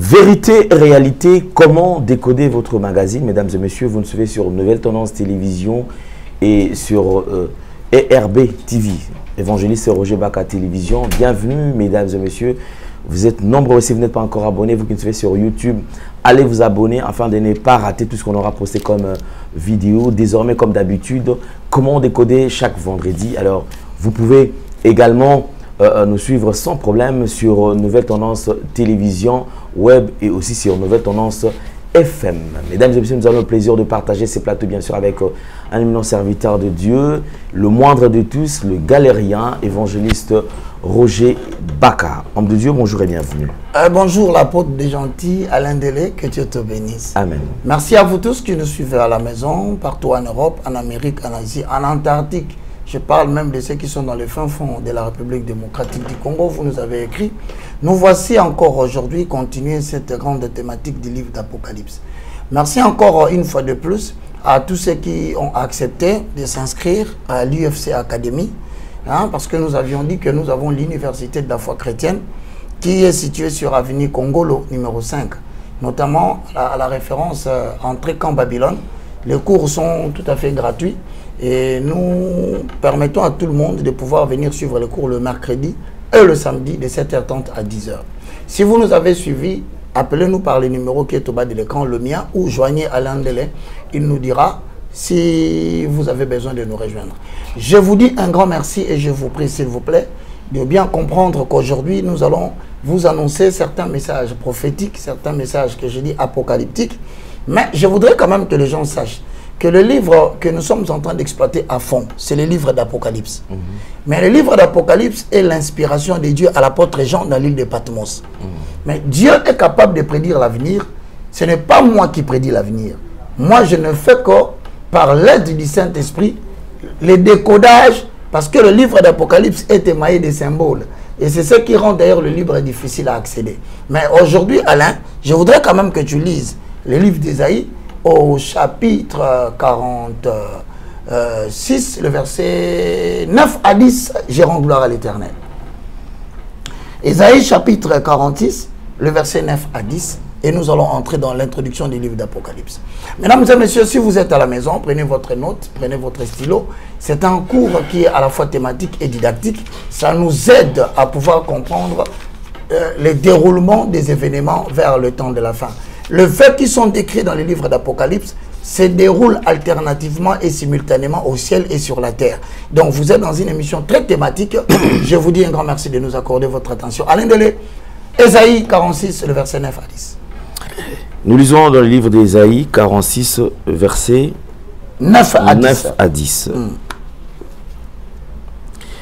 Vérité et réalité, comment décoder votre magazine, mesdames et messieurs, vous nous suivez sur Nouvelle Tendance Télévision et sur ERB TV, évangéliste Roger Baka Télévision. Bienvenue, mesdames et messieurs. Vous êtes nombreux, si vous n'êtes pas encore abonnés, vous qui nous suivez sur YouTube, allez vous abonner afin de ne pas rater tout ce qu'on aura posté comme vidéo. Désormais, comme d'habitude, comment décoder chaque vendredi. Alors, vous pouvez également nous suivre sans problème sur Nouvelle Tendance Télévision, Web et aussi sur Nouvelle Tendance FM. Mesdames et messieurs, nous avons le plaisir de partager ces plateaux bien sûr avec un éminent serviteur de Dieu, le moindre de tous, le galérien, évangéliste Roger Baka. Homme de Dieu, bonjour et bienvenue. Bonjour l'apôtre des gentils, Alain Delé, que Dieu te bénisse. Amen. Merci à vous tous qui nous suivez à la maison, partout en Europe, en Amérique, en Asie, en Antarctique. Je parle même de ceux qui sont dans le fin fond de la République démocratique du Congo. Vous nous avez écrit. Nous voici encore aujourd'hui continuer cette grande thématique du livre d'Apocalypse. Merci encore une fois de plus à tous ceux qui ont accepté de s'inscrire à l'UFC Academy. Parce que nous avions dit que nous avons l'université de la foi chrétienne qui est située sur avenue Congolo numéro 5. Notamment à la référence entrée Camp Babylone. Les cours sont tout à fait gratuits. Et nous permettons à tout le monde de pouvoir venir suivre les cours le mercredi et le samedi de 7h30 à 10h. Si vous nous avez suivis, appelez-nous par le numéro qui est au bas de l'écran, le mien, ou joignez Alain Delay. Il nous dira si vous avez besoin de nous rejoindre. Je vous dis un grand merci et je vous prie, s'il vous plaît, de bien comprendre qu'aujourd'hui, nous allons vous annoncer certains messages prophétiques, certains messages que je dis apocalyptiques. Mais je voudrais quand même que les gens sachent que le livre que nous sommes en train d'exploiter à fond, c'est le livre d'Apocalypse. Mais le livre d'Apocalypse est l'inspiration de Dieu à l'apôtre Jean dans l'île de Patmos. Mais Dieu est capable de prédire l'avenir. Ce n'est pas moi qui prédis l'avenir. Moi, je ne fais que, par l'aide du Saint-Esprit, le décodage, parce que le livre d'Apocalypse est émaillé de symboles. Et c'est ce qui rend d'ailleurs le livre difficile à accéder. Mais aujourd'hui, Alain, je voudrais quand même que tu lises le livre d'Ésaïe, au chapitre 46, le verset 9 à 10, j'ai rendu gloire à l'Éternel. Ésaïe chapitre 46, le verset 9 à 10, et nous allons entrer dans l'introduction du livre d'Apocalypse. Mesdames et messieurs, si vous êtes à la maison, prenez votre note, prenez votre stylo. C'est un cours qui est à la fois thématique et didactique. Ça nous aide à pouvoir comprendre le déroulement des événements vers le temps de la fin. Le fait qu'ils sont décrits dans les livres d'Apocalypse se déroule alternativement et simultanément au ciel et sur la terre. Donc vous êtes dans une émission très thématique. Je vous dis un grand merci de nous accorder votre attention. Alain Delay, Ésaïe 46, le verset 9 à 10. Nous lisons dans le livre d'Ésaïe 46, verset 9 à 10.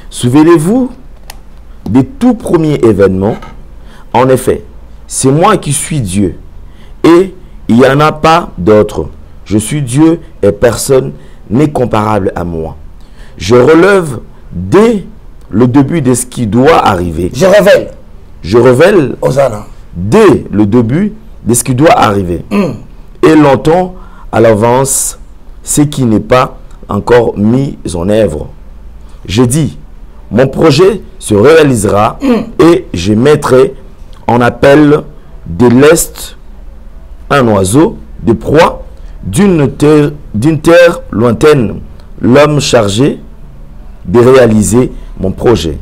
Souvenez-vous des tout premiers événements. En effet, c'est moi qui suis Dieu. Et il n'y en a pas d'autre. Je suis Dieu et personne n'est comparable à moi. Je relève dès le début de ce qui doit arriver. Je révèle. Je révèle Hosanna. Dès le début de ce qui doit arriver. Et longtemps à l'avance ce qui n'est pas encore mis en œuvre. Je dis, mon projet se réalisera et je mettrai en appel de l'Est un oiseau de proie d'une terre lointaine, l'homme chargé de réaliser mon projet.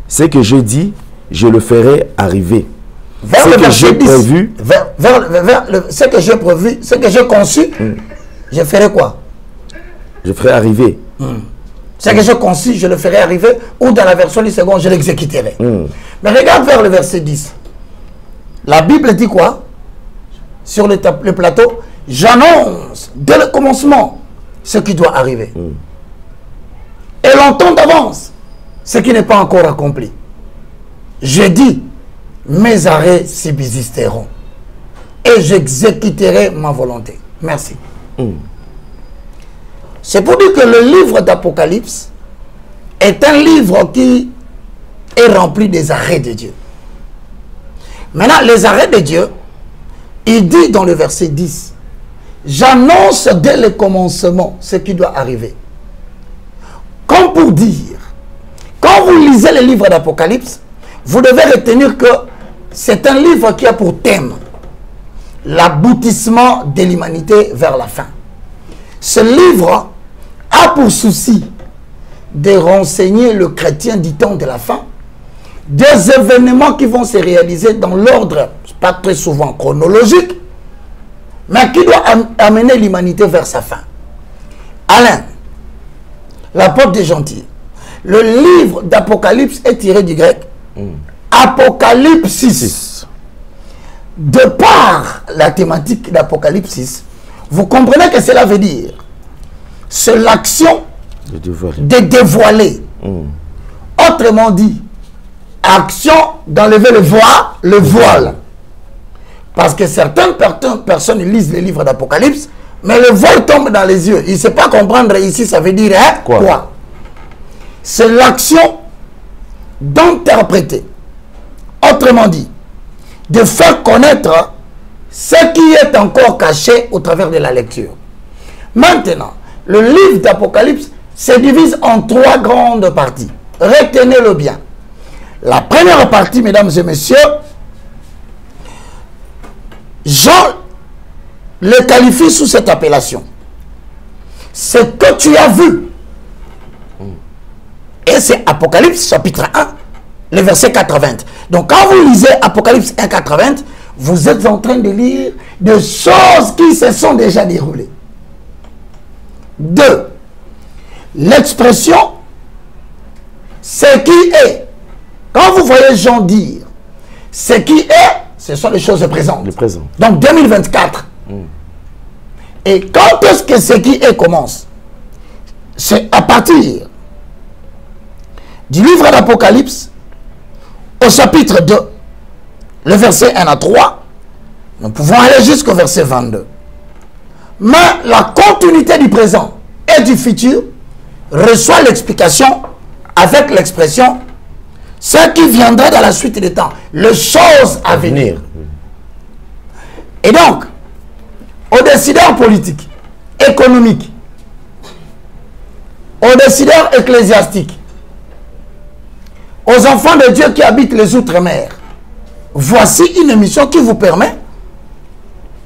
Ce que je dis, je le ferai arriver. Vers ce que j'ai prévu, ce que j'ai prévu, ce que j'ai conçu, je ferai quoi? Je ferai arriver. Ce que j'ai conçu, je le ferai arriver, ou dans la version du second, je l'exécuterai. Mais regarde vers le verset 10. La Bible dit quoi? Sur le plateau, j'annonce dès le commencement ce qui doit arriver. Et longtemps d'avance ce qui n'est pas encore accompli. Je dis, mes arrêts subsisteront et j'exécuterai ma volonté. Merci. C'est pour dire que le livre d'Apocalypse est un livre qui est rempli des arrêts de Dieu. Maintenant, les arrêts de Dieu, il dit dans le verset 10, j'annonce dès le commencement ce qui doit arriver. Comme pour dire, quand vous lisez le livre d'Apocalypse, vous devez retenir que c'est un livre qui a pour thème l'aboutissement de l'humanité vers la fin. Ce livre a pour souci de renseigner le chrétien du temps de la fin des événements qui vont se réaliser dans l'ordre, pas très souvent chronologique, mais qui doit amener l'humanité vers sa fin. Alain, l'apôtre des gentils, le livre d'Apocalypse est tiré du grec Apocalypsis. De par la thématique d'Apocalypsis, vous comprenez que cela veut dire c'est l'action de dévoiler. Autrement dit, action d'enlever le voile. Parce que certaines personnes lisent les livres d'Apocalypse, mais le voile tombe dans les yeux. Il ne sait pas comprendre ici, ça veut dire hein, quoi. C'est l'action d'interpréter. Autrement dit, de faire connaître ce qui est encore caché au travers de la lecture. Maintenant, le livre d'Apocalypse se divise en 3 grandes parties. Retenez-le bien. La première partie, mesdames et messieurs, Jean le qualifie sous cette appellation. Ce que tu as vu. Et c'est Apocalypse chapitre 1, le verset 80. Donc quand vous lisez Apocalypse 1, 80, vous êtes en train de lire des choses qui se sont déjà déroulées. 2. L'expression ce qui est. Quand vous voyez Jean dire ce qui est, ce sont les choses présentes. Le présent. Donc 2024. Et quand est-ce que ce qui est commence? C'est à partir du livre d'Apocalypse au chapitre 2, le verset 1 à 3, nous pouvons aller jusqu'au verset 22. Mais la continuité du présent et du futur reçoit l'explication avec l'expression ce qui viendra dans la suite des temps, les choses à venir. Et donc, aux décideurs politiques, économiques, aux décideurs ecclésiastiques, aux enfants de Dieu qui habitent les outre-mer, voici une émission qui vous permet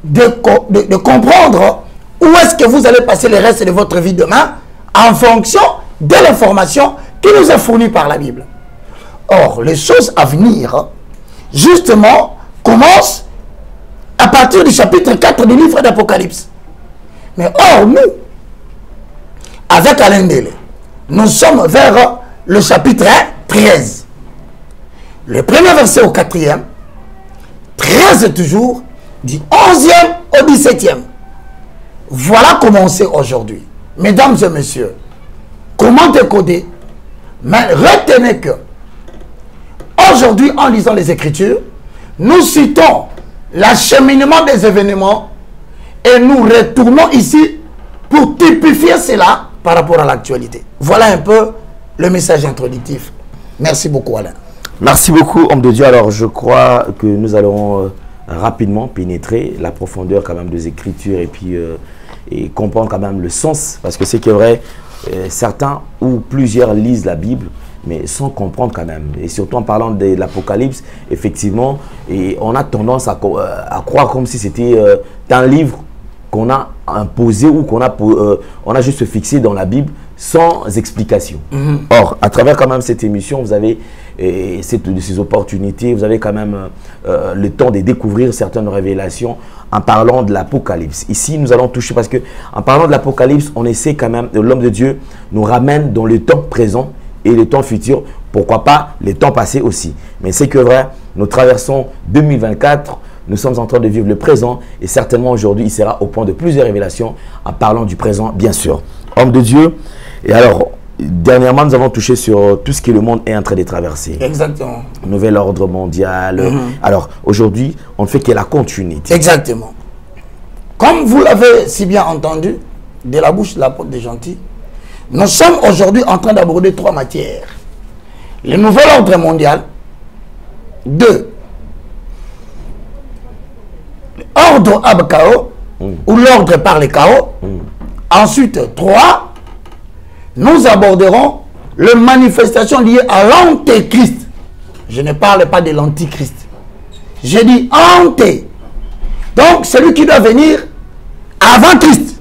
de comprendre où est-ce que vous allez passer le reste de votre vie demain en fonction de l'information qui nous est fournie par la Bible. Or, les choses à venir, justement, commencent à partir du chapitre 4 du livre d'Apocalypse. Mais or, nous, avec Alain Dele, nous sommes vers le chapitre 13. Le premier verset au 4e, 13 toujours, du 11e au 17e. Voilà comment c'est aujourd'hui. Mesdames et messieurs, comment décoder? Mais retenez que, aujourd'hui, en lisant les Écritures, nous citons l'acheminement des événements et nous retournons ici pour typifier cela par rapport à l'actualité. Voilà un peu le message introductif. Merci beaucoup, Alain. Merci beaucoup, homme de Dieu. Alors, je crois que nous allons rapidement pénétrer la profondeur quand même des Écritures et puis et comprendre quand même le sens. Parce que c'est que vrai, certains ou plusieurs lisent la Bible, mais sans comprendre quand même. Et surtout en parlant de l'Apocalypse, effectivement, et on a tendance à croire comme si c'était un livre qu'on a imposé ou qu'on a, on a juste fixé dans la Bible sans explication. Or, à travers quand même cette émission, vous avez ces opportunités, vous avez quand même le temps de découvrir certaines révélations en parlant de l'Apocalypse. Ici, nous allons toucher, parce que en parlant de l'Apocalypse, on essaie quand même, l'homme de Dieu nous ramène dans le temps présent et le temps futur, pourquoi pas les temps passés aussi. Mais c'est que vrai, nous traversons 2024, nous sommes en train de vivre le présent et certainement aujourd'hui, il sera au point de plusieurs révélations en parlant du présent, bien sûr. Homme de Dieu, et alors, dernièrement, nous avons touché sur tout ce que le monde est en train de traverser. Exactement. Nouvel ordre mondial. Alors, aujourd'hui, on ne fait que la continuité. Exactement. Comme vous l'avez si bien entendu, de la bouche de l'apôtre des gentils, nous sommes aujourd'hui en train d'aborder 3 matières. Le nouvel ordre mondial. 2. L'ordre ab chaos, ou l'ordre par les chaos. Ensuite, 3. Nous aborderons les manifestations liées à l'antéchrist. Je ne parle pas de l'antichrist. Je dis anté. Donc, celui qui doit venir avant Christ.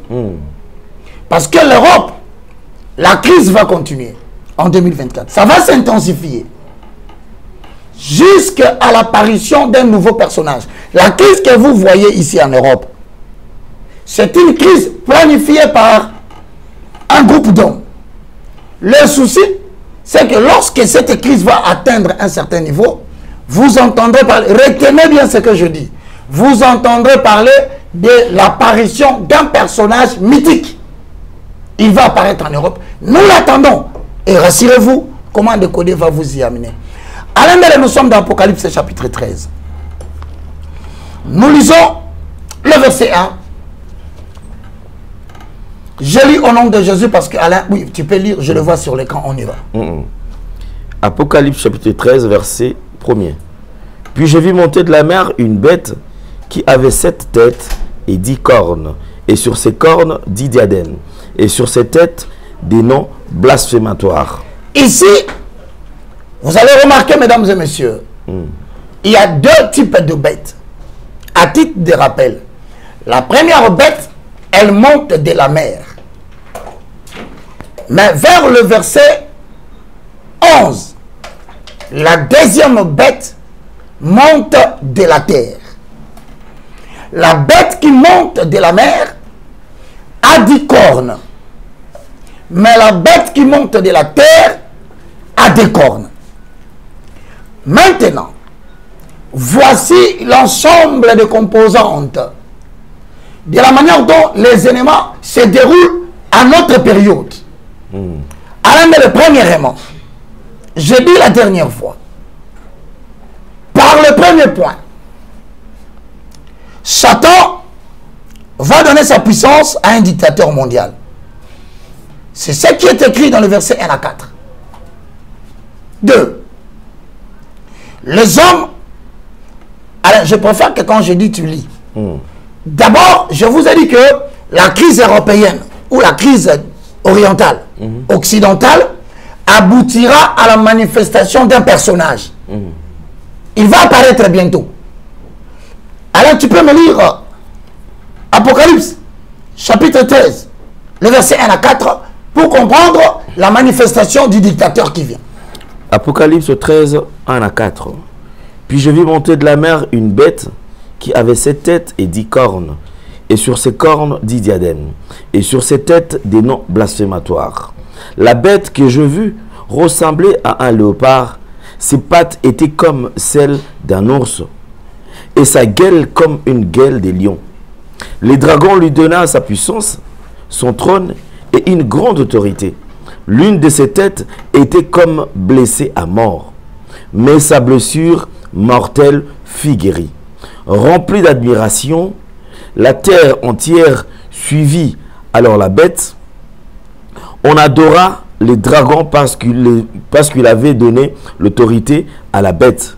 Parce que l'Europe, la crise va continuer en 2024. Ça va s'intensifier jusqu'à l'apparition d'un nouveau personnage. La crise que vous voyez ici en Europe, c'est une crise planifiée par un groupe d'hommes. Le souci, c'est que lorsque cette crise va atteindre un certain niveau, vous entendrez parler, retenez bien ce que je dis, vous entendrez parler de l'apparition d'un personnage mythique. Il va apparaître en Europe. Nous l'attendons. Et rassurez-vous, comment décoder va vous y amener. Alain Mele, nous sommes dans Apocalypse chapitre 13. Nous lisons le verset 1. Je lis au nom de Jésus parce que Alain, oui, tu peux lire, je le vois sur l'écran, on y va. Apocalypse chapitre 13, verset 1er. Puis je vis monter de la mer une bête qui avait 7 têtes et 10 cornes, et sur ces cornes 10 diadèmes, et sur ces têtes des noms blasphématoires. Ici, vous allez remarquer, mesdames et messieurs, il y a 2 types de bêtes. À titre de rappel, la première bête, elle monte de la mer. Mais vers le verset 11, la deuxième bête monte de la terre. La bête qui monte de la mer a 10 cornes. Mais la bête qui monte de la terre a 2 cornes. Maintenant, voici l'ensemble des composantes de la manière dont les éléments se déroulent à notre période. Alors, mais le premier élément, j'ai dit la dernière fois, par le premier point, Satan va donner sa puissance à un dictateur mondial. C'est ce qui est écrit dans le verset 1 à 4. 2. Les hommes, alors je préfère que quand je dis tu lis. D'abord, je vous ai dit que la crise européenne ou la crise orientale, occidentale, aboutira à la manifestation d'un personnage. Il va apparaître bientôt. Alors tu peux me lire Apocalypse, chapitre 13, le verset 1 à 4, pour comprendre la manifestation du dictateur qui vient. Apocalypse 13, 1 à 4. Puis je vis monter de la mer une bête qui avait 7 têtes et 10 cornes, et sur ces cornes 10 diadèmes, et sur ces têtes des noms blasphématoires. La bête que je vis ressemblait à un léopard, ses pattes étaient comme celles d'un ours, et sa gueule comme une gueule des lions. Les dragons lui donna sa puissance, son trône et une grande autorité. L'une de ses têtes était comme blessée à mort, mais sa blessure mortelle fut guérie. Remplie d'admiration, la terre entière suivit alors la bête. On adora les dragons parce qu'il avait donné l'autorité à la bête.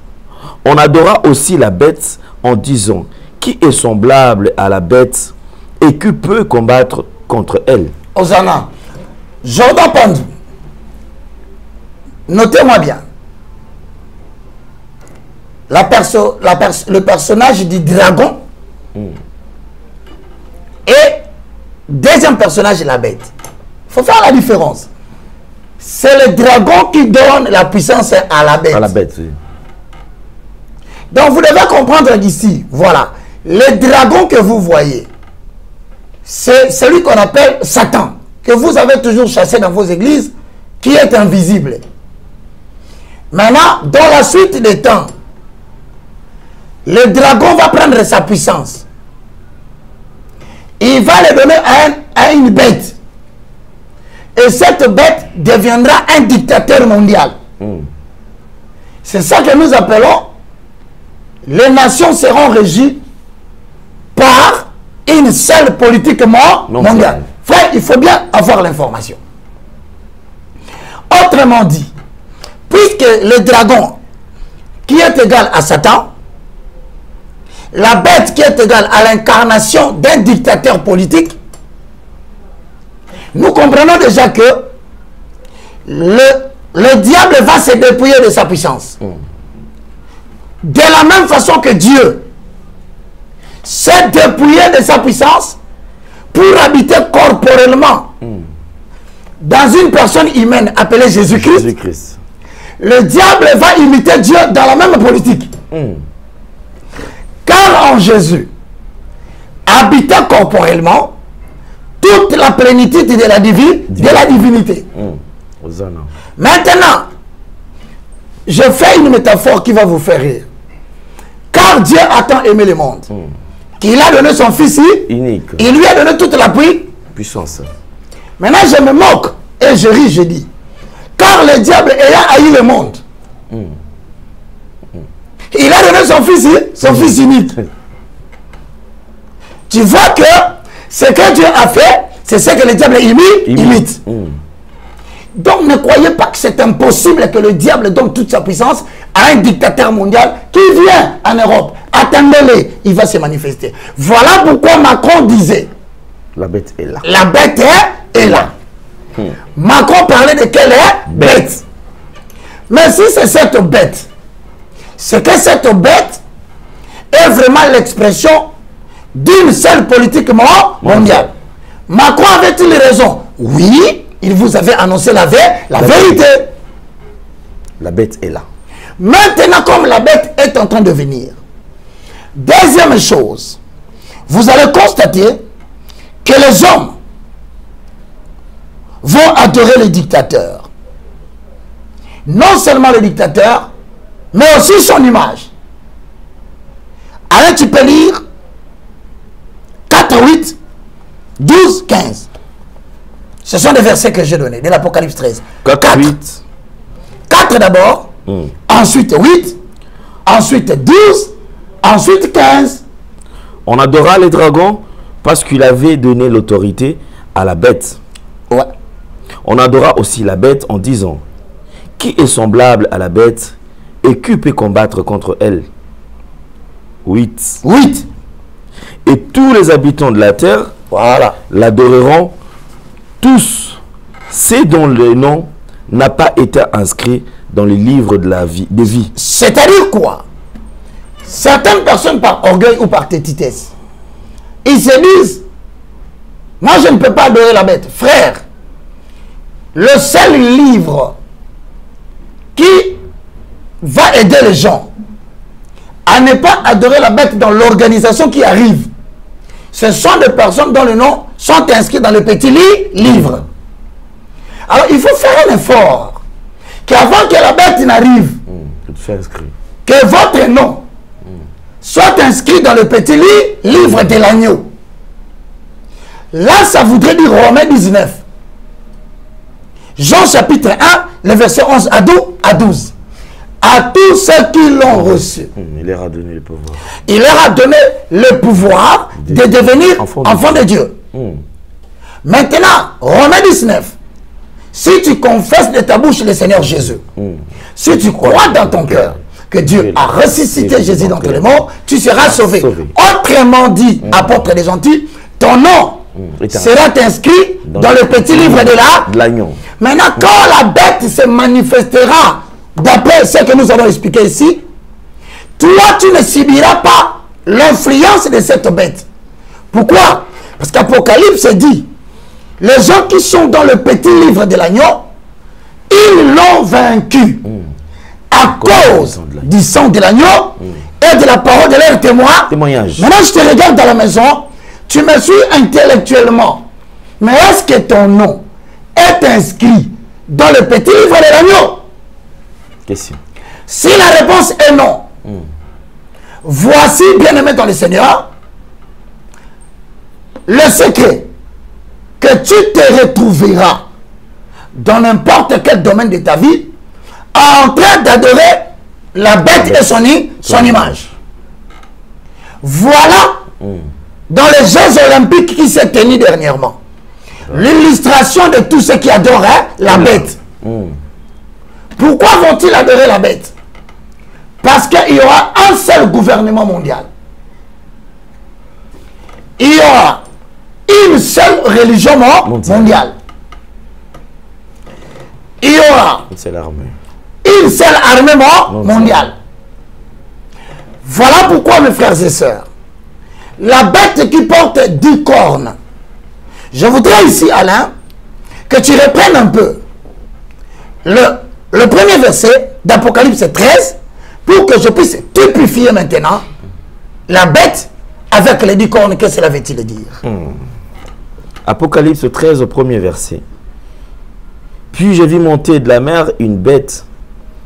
On adora aussi la bête en disant: qui est semblable à la bête et qui peut combattre contre elle? Hosanna. Jordan Pandou. Notez-moi bien. Le personnage du dragon et deuxième personnage, la bête. Il faut faire la différence. C'est le dragon qui donne la puissance à la bête. À la bête, oui. Donc vous devez comprendre d'ici, voilà, le dragon que vous voyez, c'est celui qu'on appelle Satan, que vous avez toujours chassé dans vos églises, qui est invisible. Maintenant, dans la suite des temps, le dragon va prendre sa puissance. Il va le donner à une bête. Et cette bête deviendra un dictateur mondial. C'est ça que nous appelons: les nations seront régies par une seule politique mondiale. Frère, il faut bien avoir l'information. Autrement dit, puisque le dragon qui est égal à Satan, la bête qui est égale à l'incarnation d'un dictateur politique, nous comprenons déjà que le diable va se dépouiller de sa puissance. De la même façon que Dieu s'est dépouillé de sa puissance pour habiter corporellement dans une personne humaine appelée Jésus-Christ. Le diable va imiter Dieu dans la même politique. Car en Jésus habitait corporellement toute la plénitude de la divinité. Maintenant, je fais une métaphore qui va vous faire rire. Car Dieu a tant aimé le monde qu'il a donné son Fils unique. Il lui a donné toute la puissance. Maintenant, je me moque et je ris, je dis. Car le diable ayant haï le monde, il a donné son fils unique. Tu vois que ce que Dieu a fait, c'est ce que le diable imite. Donc ne croyez pas que c'est impossible que le diable donne toute sa puissance à un dictateur mondial qui vient en Europe. Attendez-le, il va se manifester. Voilà pourquoi Macron disait, la bête est là. La bête est là. Macron parlait de quelle bête. Mais si c'est cette bête, c'est que cette bête est vraiment l'expression d'une seule politique mondiale. Macron avait-il raison? Oui, il vous avait annoncé la vérité. La bête est là. Maintenant, comme la bête est en train de venir, deuxième chose, vous allez constater que les hommes vont adorer le dictateur. Non seulement le dictateur, mais aussi son image. Alors tu peux lire 4, 8, 12, 15. Ce sont des versets que j'ai donnés, de l'Apocalypse 13. 4, 8. 4 d'abord, ensuite 8, ensuite 12, ensuite 15. On adora les dragons parce qu'il avait donné l'autorité à la bête. Ouais. On adora aussi la bête en disant, qui est semblable à la bête et qui peut combattre contre elle? 8. Et tous les habitants de la terre l'adoreront, tous ceux dont le nom n'a pas été inscrit dans le livre de la vie, de vie. C'est-à-dire quoi? Certaines personnes par orgueil ou par tétitesse, ils se disent, moi je ne peux pas adorer la bête. Frère, le seul livre qui va aider les gens à ne pas adorer la bête dans l'organisation qui arrive, ce sont des personnes dont les noms sont inscrits dans le petit livre. Alors il faut faire un effort qu'avant que la bête n'arrive, que votre nom soit inscrit dans le petit livre de l'agneau. Là, ça voudrait dire Romains 19. Jean chapitre 1, le verset 11 à 12. À tous ceux qui l'ont reçu, il leur a donné le pouvoir. Il leur a donné le pouvoir de devenir enfants de Dieu. Maintenant, Romains 19. Si tu confesses de ta bouche le Seigneur Jésus, si tu crois dans ton cœur que Dieu a ressuscité Jésus d'entre les morts, tu seras sauvé. Autrement dit, apôtre des gentils, ton nom sera inscrit dans le petit livre de l'agneau. Maintenant, quand la bête se manifestera, d'après ce que nous allons expliquer ici, toi, tu ne subiras pas l'influence de cette bête. Pourquoi? Parce qu'Apocalypse dit, les gens qui sont dans le petit livre de l'agneau, ils l'ont vaincu à cause du sang de l'agneau et de la parole de leur témoignage. Maintenant, je te regarde dans la maison, tu me suis intellectuellement. Mais est-ce que ton nom est inscrit dans le petit livre de l'agneau? Question. Si la réponse est non, voici, bien-aimé dans le Seigneur, le secret que tu te retrouveras dans n'importe quel domaine de ta vie en train d'adorer la bête et son image. Voilà, dans les Jeux Olympiques qui s'est tenu dernièrement, l'illustration de tous ceux qui adoraient la bête. Pourquoi vont-ils adorer la bête? Parce qu'il y aura un seul gouvernement mondial. Il y aura une seule religion mondiale. Il y aura une seule armée mondiale. Voilà pourquoi, mes frères et sœurs, la bête qui porte 10 cornes. Je voudrais ici, Alain, que tu reprennes un peu le premier verset d'Apocalypse 13 pour que je puisse typifier maintenant la bête avec les 10 cornes. Que cela veut-il dire? Apocalypse 13 au premier verset. Puis je vis monter de la mer une bête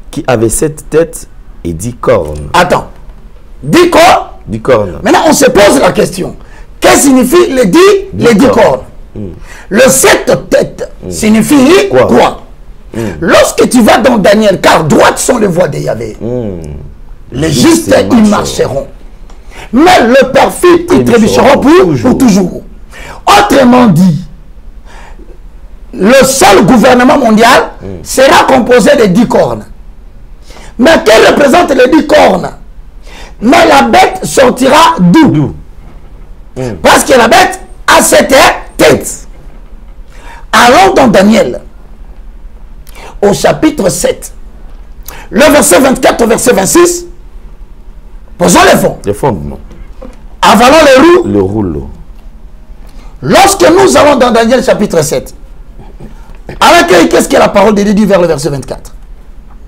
qui avait 7 têtes et 10 cornes. Attends. 10 cornes? 10 cornes. Maintenant, on se pose la question. Qu'est-ce que signifie les 10 cornes? Le 7 têtes signifie quoi? Lorsque tu vas dans Daniel, car droites sont les voies de Yahvé. Les justes, ils marcheront. Mais le perfide, ils trébucheront pour toujours. Autrement dit, le seul gouvernement mondial sera composé de 10 cornes. Mais quelle représente les 10 cornes? Mais la bête sortira d'où? Parce que la bête a 7 têtes. Allons dans Daniel, au chapitre 7, le verset 24 au verset 26. Posons les fondements. Avalons les roues. Le rouleau. Lorsque nous allons dans Daniel chapitre 7, avec qu'est-ce que la parole de Dieu dit vers le verset 24?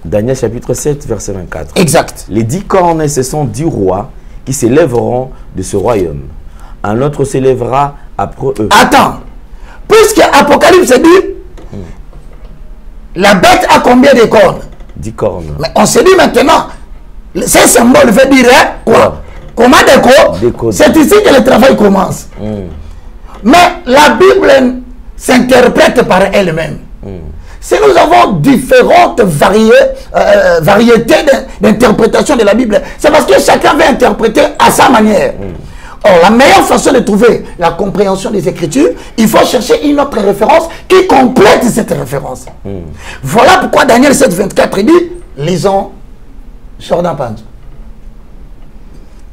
Daniel chapitre 7, verset 24. Exact. Les 10 cornes, ce sont 10 rois qui s'élèveront de ce royaume. Un autre s'élèvera après eux. Attends. Puisque Apocalypse dit, la bête a combien de cornes? 10 cornes. Mais on se dit maintenant, ce symbole veut dire quoi? Comment décoder? C'est ici que le travail commence. Mais la Bible s'interprète par elle-même. Si nous avons différentes variétés d'interprétation de la Bible, c'est parce que chacun veut interpréter à sa manière. Or, la meilleure façon de trouver la compréhension des Écritures, il faut chercher une autre référence qui complète cette référence. Voilà pourquoi Daniel 7, 24 dit, lisons Jordan Panzo.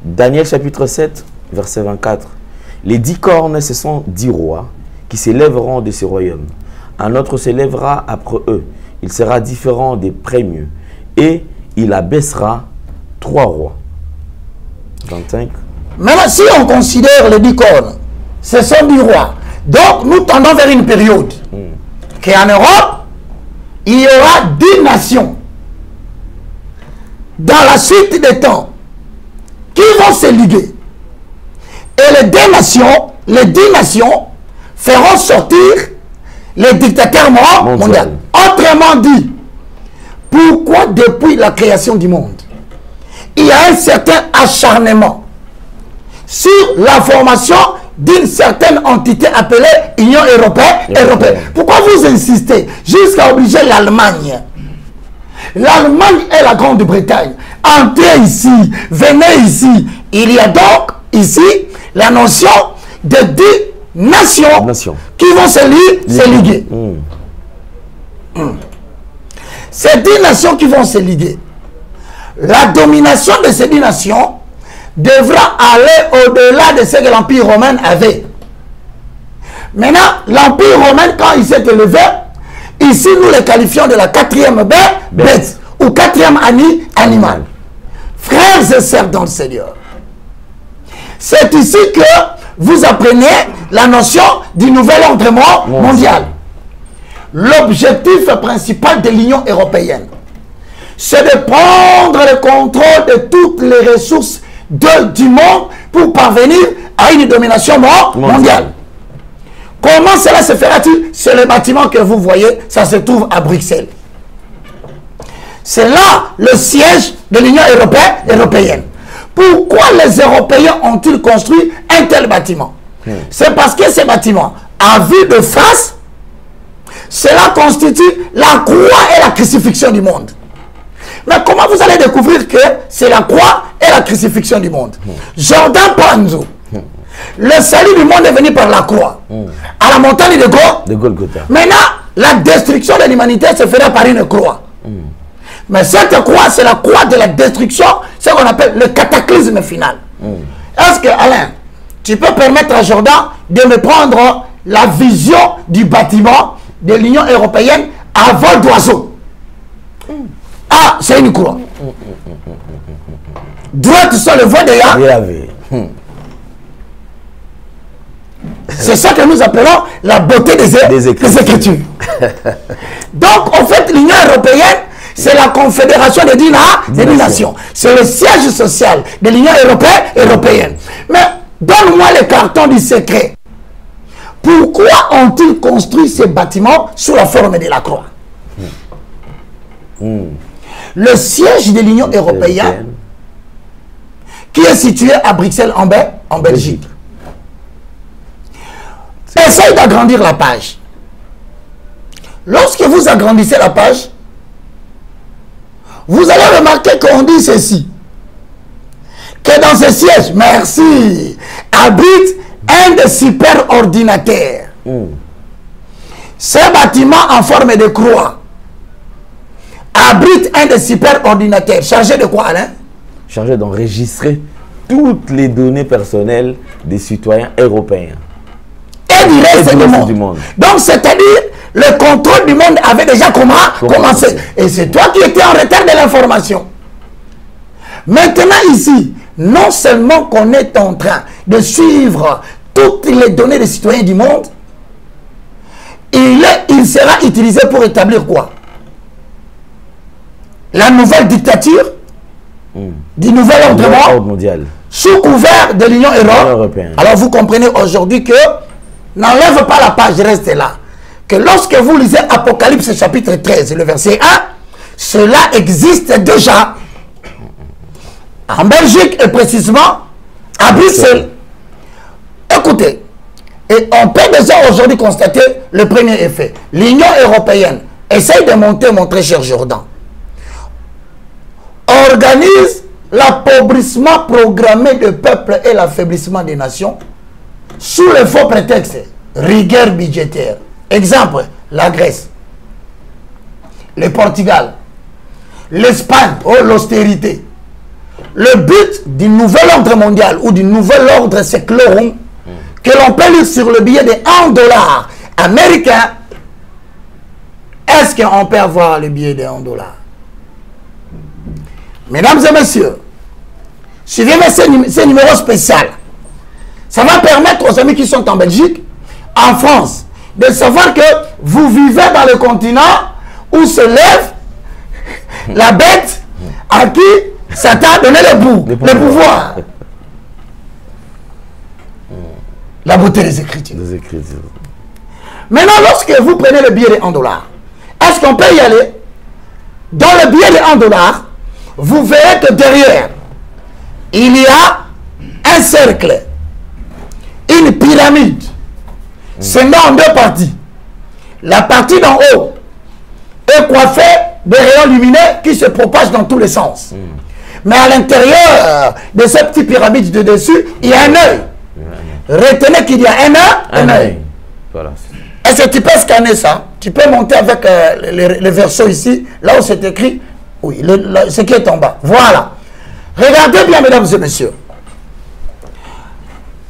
Daniel chapitre 7, verset 24. Les 10 cornes, ce sont 10 rois qui s'élèveront de ces royaumes. Un autre s'élèvera après eux. Il sera différent des premiers. Et il abaissera 3 rois. 25. Maintenant, si on considère les 10 cornes, ce sont 10 rois. Donc, nous tendons vers une période qu'en Europe, il y aura 10 nations. Dans la suite des temps, qui vont se liguer. Et les 10 nations feront sortir les dictateurs mondiaux. Autrement dit, pourquoi depuis la création du monde, il y a un certain acharnement sur la formation d'une certaine entité appelée Union européenne. Pourquoi vous insistez jusqu'à obliger l'Allemagne? L'Allemagne et la Grande-Bretagne. Entrez ici, venez ici. Il y a donc ici la notion de 10 nations qui vont se liguer. Ces 10 nations qui vont se liguer, la domination de ces 10 nations devra aller au-delà de ce que l'Empire romain avait. Maintenant, l'Empire romain, quand il s'est élevé, ici nous le qualifions de la 4e bête ou 4e animal. Frères et sœurs dans le Seigneur, c'est ici que vous apprenez la notion du nouvel ordre mondial. L'objectif principal de l'Union européenne, c'est de prendre le contrôle de toutes les ressources du monde pour parvenir à une domination mondiale. Comment cela se fera-t-il? C'est le bâtiment que vous voyez, ça se trouve à Bruxelles. C'est là le siège de l'Union européenne. Pourquoi les Européens ont-ils construit un tel bâtiment? C'est parce que ce bâtiment, à vue de face, cela constitue la croix et la crucifixion du monde. Mais comment vous allez découvrir que c'est la croix et la crucifixion du monde? Jordan Panzo, le salut du monde est venu par la croix, à la montagne de Golgotha. Maintenant, la destruction de l'humanité se fera par une croix. Mais cette croix, c'est la croix de la destruction, ce qu'on appelle le cataclysme final. Est-ce que, Alain, tu peux permettre à Jordan de me prendre la vision du bâtiment de l'Union européenne à vol d'oiseau? Ah, c'est une croix. Droite sur le voie de Yahvé. C'est ça que nous appelons la beauté des Écritures. Donc, en fait, l'Union européenne, c'est la confédération des nations. C'est le siège social de l'Union européenne. Mais donne-moi le carton du secret. Pourquoi ont-ils construit ces bâtiments sous la forme de la croix? Le siège de l'Union européenne, qui est situé à Bruxelles, en Belgique. Essaye d'agrandir la page. Lorsque vous agrandissez la page, vous allez remarquer qu'on dit ceci. Que dans ce siège, merci, habite un des superordinateurs. Ce bâtiment en forme de croix abrite un des superordinateurs. Chargé de quoi, Alain? Chargé d'enregistrer toutes les données personnelles des citoyens européens. Et du reste du monde. Donc, c'est-à-dire, le contrôle du monde avait déjà commencé. Et c'est toi qui étais en retard de l'information. Maintenant, ici, non seulement qu'on est en train de suivre toutes les données des citoyens du monde, il sera utilisé pour établir quoi? La nouvelle dictature du nouvel ordre mondial sous couvert de l'Union européenne. Alors vous comprenez aujourd'hui que n'enlève pas la page, reste là. Que lorsque vous lisez Apocalypse chapitre 13, le verset 1, cela existe déjà en Belgique et précisément à Bruxelles. Écoutez, et on peut déjà aujourd'hui constater le premier effet. L'Union européenne essaye de monter, mon très cher Jordan, organise l'appauvrissement programmé de peuples et l'affaiblissement des nations sous le faux prétexte rigueur budgétaire. Exemple, la Grèce, le Portugal, l'Espagne, l'austérité. Le but du nouvel ordre mondial ou du nouvel ordre séculaire que l'on peut lire sur le billet de $1 américain, est-ce qu'on peut avoir le billet de $1? Mesdames et messieurs, suivez ces numéros spéciaux. Ça va permettre aux amis qui sont en Belgique, en France, de savoir que vous vivez dans le continent où se lève la bête à qui Satan a donné le pouvoir. La beauté des Écritures. Maintenant, lorsque vous prenez le billet de $1, est-ce qu'on peut y aller? Dans le billet de $1, vous verrez que derrière, il y a un cercle, une pyramide. C'est en deux parties. La partie d'en haut est coiffée de rayons lumineux qui se propagent dans tous les sens. Mais à l'intérieur de cette petite pyramide de dessus, il y a un œil. Retenez qu'il y a un œil. Voilà. Est-ce que tu peux scanner ça? Tu peux monter avec le verso ici, là où c'est écrit. Oui, ce qui est en bas. Voilà. Regardez bien, mesdames et messieurs.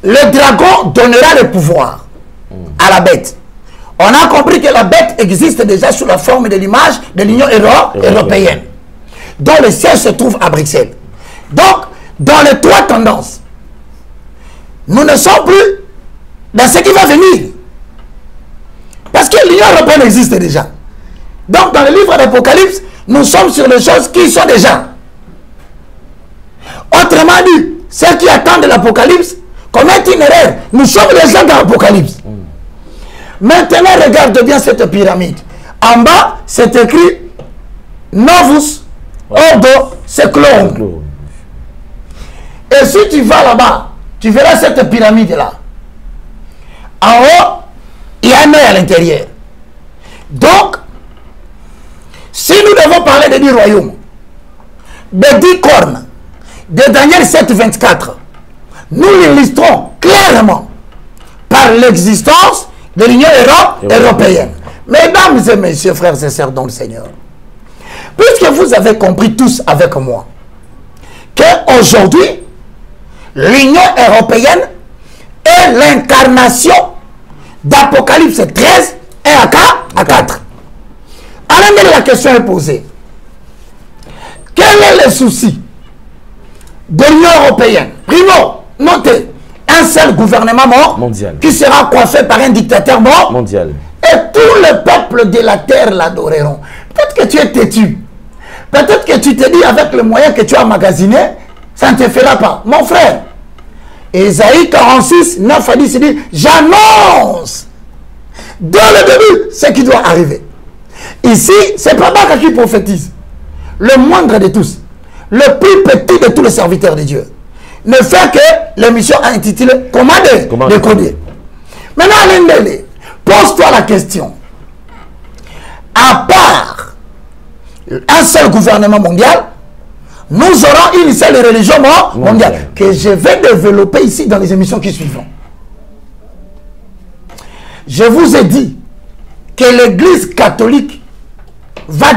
Le dragon donnera le pouvoir à la bête. On a compris que la bête existe déjà sous la forme de l'image de l'Union européenne, dont le siège se trouve à Bruxelles. Donc, dans les trois tendances, nous ne sommes plus dans ce qui va venir. Parce que l'Union européenne existe déjà. Donc, dans le livre d'Apocalypse, nous sommes sur les choses qui sont déjà. Autrement dit, ceux qui attendent l'Apocalypse commettent une erreur. Nous sommes déjà dans l'Apocalypse. Maintenant, regarde bien cette pyramide. En bas, c'est écrit Novus Ordo Seclorum. Et si tu vas là-bas, tu verras cette pyramide-là. En haut, il y a un œil à l'intérieur. Donc, si nous devons parler des 10 royaumes, des 10 cornes, de Daniel 7, 24, nous l'illustrons clairement par l'existence de l'Union européenne. Mesdames et messieurs, frères et sœurs dans le Seigneur, puisque vous avez compris tous avec moi qu'aujourd'hui, l'Union européenne est l'incarnation d'Apocalypse 13 et à 4. Alors, la question est posée. Quel est le souci de l'Union européenne? Primo, notez, un seul gouvernement mondial qui sera coiffé par un dictateur mondial. Et tout le peuple de la terre l'adoreront. Peut-être que tu es têtu. Peut-être que tu te dis avec le moyen que tu as magasiné, ça ne te fera pas. Mon frère, Ésaïe 46, 9 à 10, il dit, j'annonce dès le début ce qui doit arriver. Ici, c'est pas Baka qui prophétise. Le moindre de tous, le plus petit de tous les serviteurs de Dieu, ne fait que l'émission intitulée Comment décoder. Maintenant, Alain, pose-toi la question. À part un seul gouvernement mondial, nous aurons une seule religion mondiale que je vais développer ici dans les émissions qui suivront. Je vous ai dit que l'église catholique va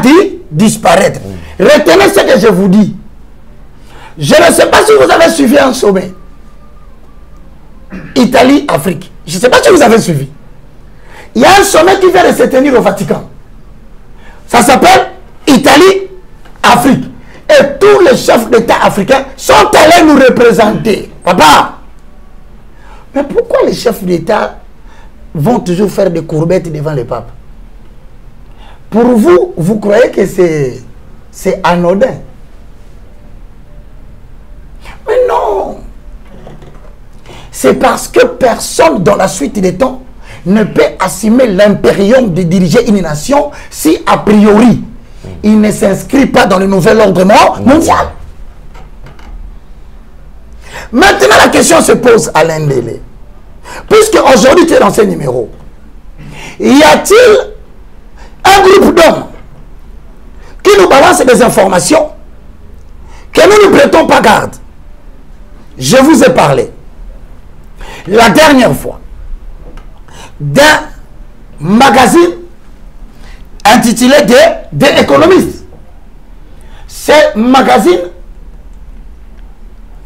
disparaître. Retenez ce que je vous dis. Je ne sais pas si vous avez suivi un sommet. Italie-Afrique. Je ne sais pas si vous avez suivi. Il y a un sommet qui vient de se tenir au Vatican. Ça s'appelle Italie-Afrique. Et tous les chefs d'État africains sont allés nous représenter. Papa, mais pourquoi les chefs d'État vont toujours faire des courbettes devant le pape? Pour vous, vous croyez que c'est anodin? Mais non. C'est parce que personne dans la suite des temps ne peut assumer l'impérium de diriger une nation si a priori il ne s'inscrit pas dans le nouvel ordre mondial. Maintenant la question se pose à l'Indélé. Puisque aujourd'hui tu es dans ce numéro, y a-t-il un groupe d'hommes qui nous balance des informations que nous ne prêtons pas garde? Je vous ai parlé la dernière fois d'un magazine intitulé des économistes. Ce magazine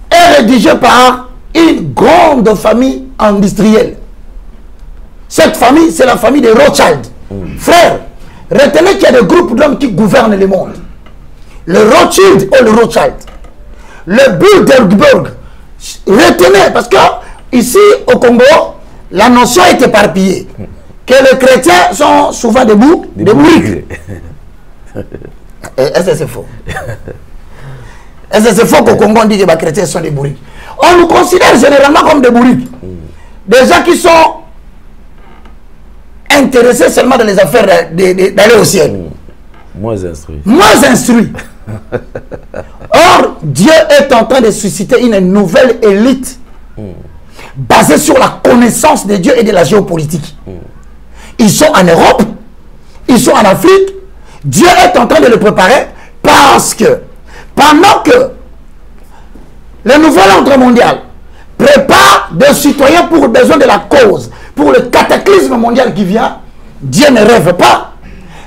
est rédigé par une grande famille industrielle. Cette famille, c'est la famille de Rothschild. Frère, retenez qu'il y a des groupes d'hommes qui gouvernent le monde. Le Rothschild ou le Rothschild. Le Bilderberg. Retenez, parce que ici au Congo, la notion est éparpillée. Que les chrétiens sont souvent des bourriques. Est-ce que c'est faux? Est-ce que c'est faux qu'au Congo on dit que les chrétiens sont des bourriques? On nous considère généralement comme des bourriques. Des gens qui sont intéressés seulement dans les affaires d'aller au ciel. Moins instruits. Moins instruits. Or, Dieu est en train de susciter une nouvelle élite basée sur la connaissance de Dieu et de la géopolitique. Ils sont en Europe, ils sont en Afrique. Dieu est en train de le préparer parce que pendant que le nouvel ordre mondial prépare des citoyens pour besoin de la cause, pour le cataclysme mondial qui vient, Dieu ne rêve pas.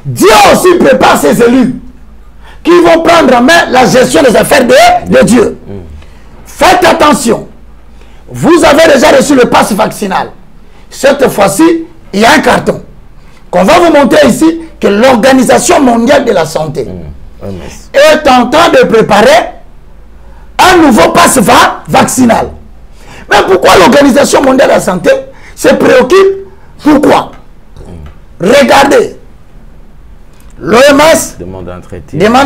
Dieu aussi prépare ses élus qui vont prendre en main la gestion des affaires de Dieu. Faites attention. Vous avez déjà reçu le pass vaccinal. Cette fois-ci, il y a un carton qu'on va vous montrer ici que l'Organisation mondiale de la santé est en train de préparer un nouveau pass vaccinal. Mais pourquoi l'Organisation mondiale de la santé se préoccupe? Pourquoi? Regardez. L'OMS demande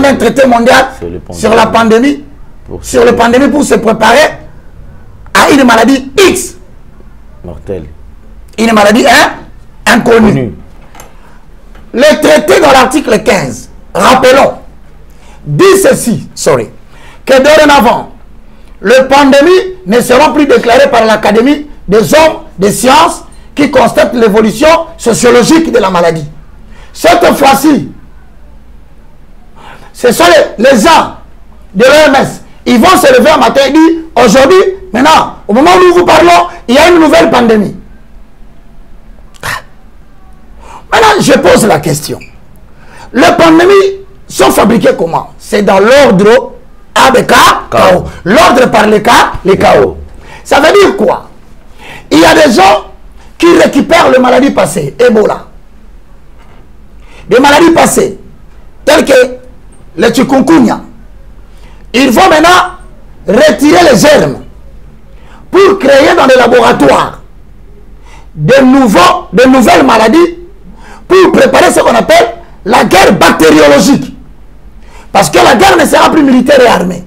un traité mondial sur la pandémie, pour se préparer à une maladie X. Mortelle. Une maladie inconnue. Le traité dans l'article 15, rappelons, dit ceci, que dorénavant, les pandémies ne seront plus déclarées par l'Académie des hommes des sciences qui constatent l'évolution sociologique de la maladie. Cette fois-ci, ce sont les gens de l'OMS. Ils vont se lever un matin et dire, aujourd'hui, maintenant, au moment où nous vous parlons, il y a une nouvelle pandémie. Maintenant, je pose la question. Les pandémies sont fabriquées comment? C'est dans l'ordre ABK, KO. L'ordre par les KO. Ça veut dire quoi? Il y a des gens qui récupèrent les maladies passées, Ebola. Des maladies passées, telles que le chikungunya. Ils vont maintenant retirer les germes pour créer dans les laboratoires de nouvelles maladies pour préparer ce qu'on appelle la guerre bactériologique. Parce que la guerre ne sera plus militaire et armée.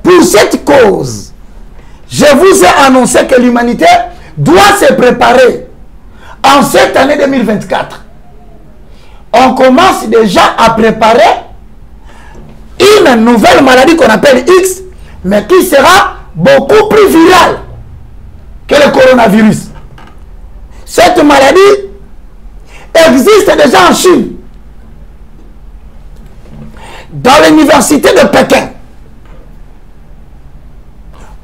Pour cette cause, je vous ai annoncé que l'humanité doit se préparer en cette année 2024. On commence déjà à préparer une nouvelle maladie qu'on appelle X, mais qui sera beaucoup plus virale que le coronavirus. Cette maladie existe déjà en Chine. Dans l'université de Pékin,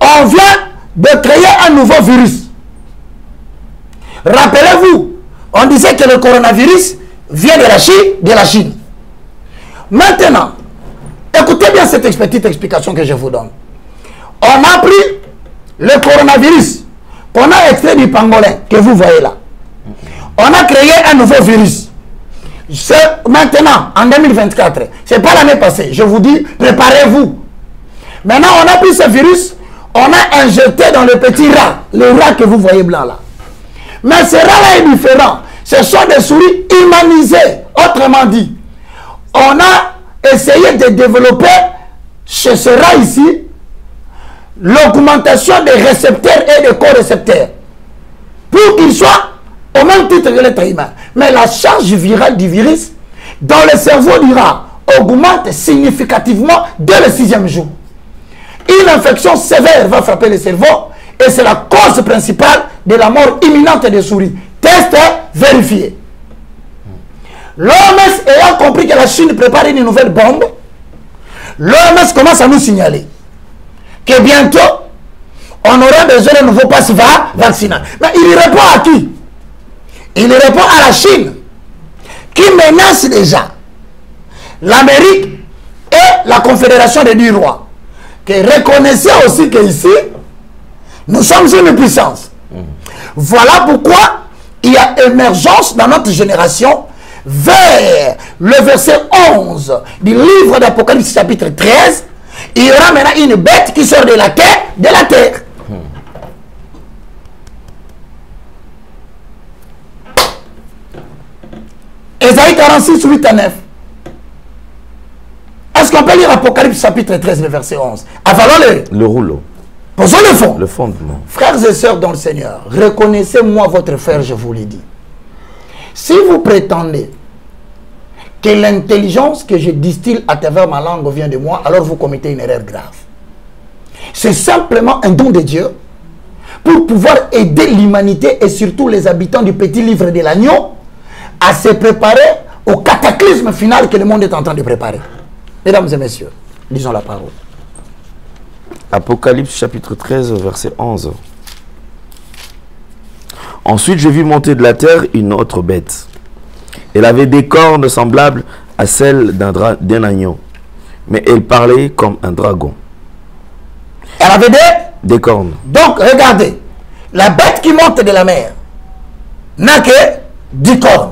on vient de créer un nouveau virus. Rappelez-vous, on disait que le coronavirus vient de la Chine. Maintenant, écoutez bien cette petite explication que je vous donne. On a pris le coronavirus qu'on a extrait du pangolin, que vous voyez là. On a créé un nouveau virus. Maintenant, en 2024, ce n'est pas l'année passée, je vous dis, préparez-vous. Maintenant, on a pris ce virus, on a injecté dans le petit rat, le rat que vous voyez blanc là. Mais ce rat-là est différent. Ce sont des souris humanisées. Autrement dit, on a essayé de développer chez ce rat ici l'augmentation des récepteurs et des co-récepteurs pour qu'ils soient au même titre que l'être humain. Mais la charge virale du virus dans le cerveau du rat augmente significativement dès le 6e jour. Une infection sévère va frapper le cerveau et c'est la cause principale de la mort imminente des souris. Test vérifié. L'OMS ayant compris que la Chine prépare une nouvelle bombe, l'OMS commence à nous signaler que bientôt on aura besoin d'un nouveau pass vaccinal. Mais il répond à qui? Il répond à la Chine qui menace déjà l'Amérique et la Confédération des 10 rois. Que reconnaissez aussi qu'ici, nous sommes une puissance. Voilà pourquoi il y a émergence dans notre génération vers le verset 11 du livre d'Apocalypse chapitre 13. Il y aura maintenant une bête qui sort de la terre. Ésaïe 46, 8 à 9. Est-ce qu'on peut lire Apocalypse chapitre 13, le verset 11? Avalons le rouleau. Posons le fond. Le fondement. Frères et sœurs dans le Seigneur, reconnaissez-moi votre frère, je vous l'ai dit. Si vous prétendez que l'intelligence que je distille à travers ma langue vient de moi, alors vous commettez une erreur grave. C'est simplement un don de Dieu pour pouvoir aider l'humanité et surtout les habitants du petit livre de l'agneau à se préparer au cataclysme final que le monde est en train de préparer. Mesdames et messieurs, lisons la parole. Apocalypse chapitre 13, verset 11. Ensuite, je vis monter de la terre une autre bête. Elle avait des cornes semblables à celles d'un agneau, mais elle parlait comme un dragon. Elle avait des cornes. Donc, regardez, la bête qui monte de la mer n'a que 10 cornes.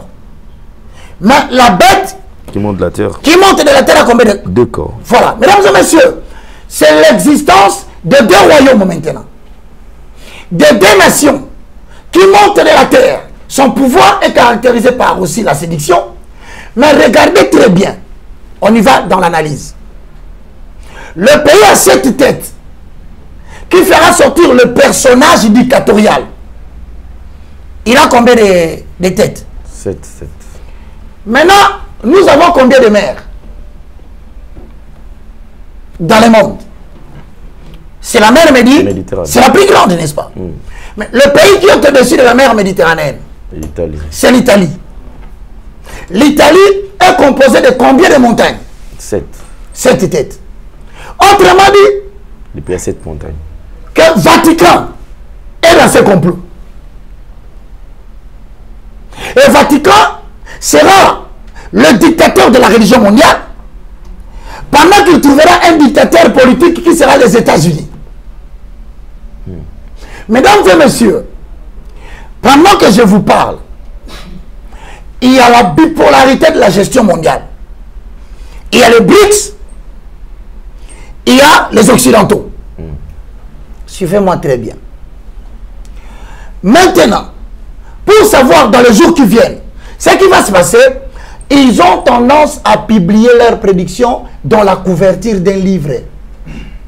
Mais la bête qui monte de la terre a combien de 2 cornes. Voilà, mesdames et messieurs, c'est l'existence de 2 royaumes maintenant. De 2 nations qui montent de la terre. Son pouvoir est caractérisé par aussi la séduction. Mais regardez très bien. On y va dans l'analyse. Le pays a 7 têtes qui fera sortir le personnage dictatorial. Il a combien de têtes? 7. Maintenant, nous avons combien de mers dans le monde? C'est la mer Méditerranée. C'est la plus grande, n'est-ce pas? Mais le pays qui est au-dessus de la mer Méditerranée, c'est l'Italie. L'Italie est composée de combien de montagnes? 7 têtes. Autrement dit, depuis 7 montagnes. Que Vatican est dans ce complot. Et Vatican sera le dictateur de la religion mondiale pendant qu'il trouvera un dictateur politique qui sera les États-Unis. Mesdames et messieurs, pendant que je vous parle, il y a la bipolarité de la gestion mondiale. Il y a les BRICS, il y a les Occidentaux. Suivez-moi très bien. Maintenant, pour savoir dans les jours qui viennent, ce qui va se passer, ils ont tendance à publier leurs prédictions dans la couverture d'un livre.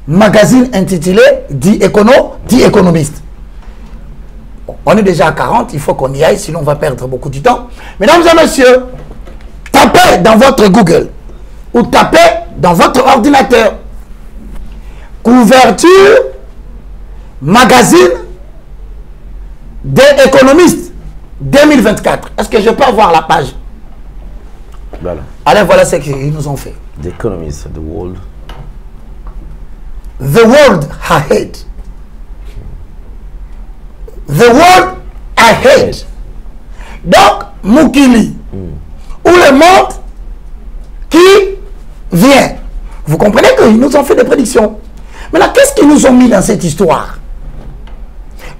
Magazine intitulé dit économiste. Bon, on est déjà à 40, il faut qu'on y aille, sinon on va perdre beaucoup de temps. Mesdames et messieurs, tapez dans votre Google ou tapez dans votre ordinateur couverture magazine des économistes 2024. Est-ce que je peux avoir la page? Voilà. Allez, voilà ce qu'ils nous ont fait. The Economist, The World. The world ahead. The world ahead. Donc, Mukili. Ou le monde qui vient. Vous comprenez qu'ils nous ont fait des prédictions. Maintenant, qu'est-ce qu'ils nous ont mis dans cette histoire?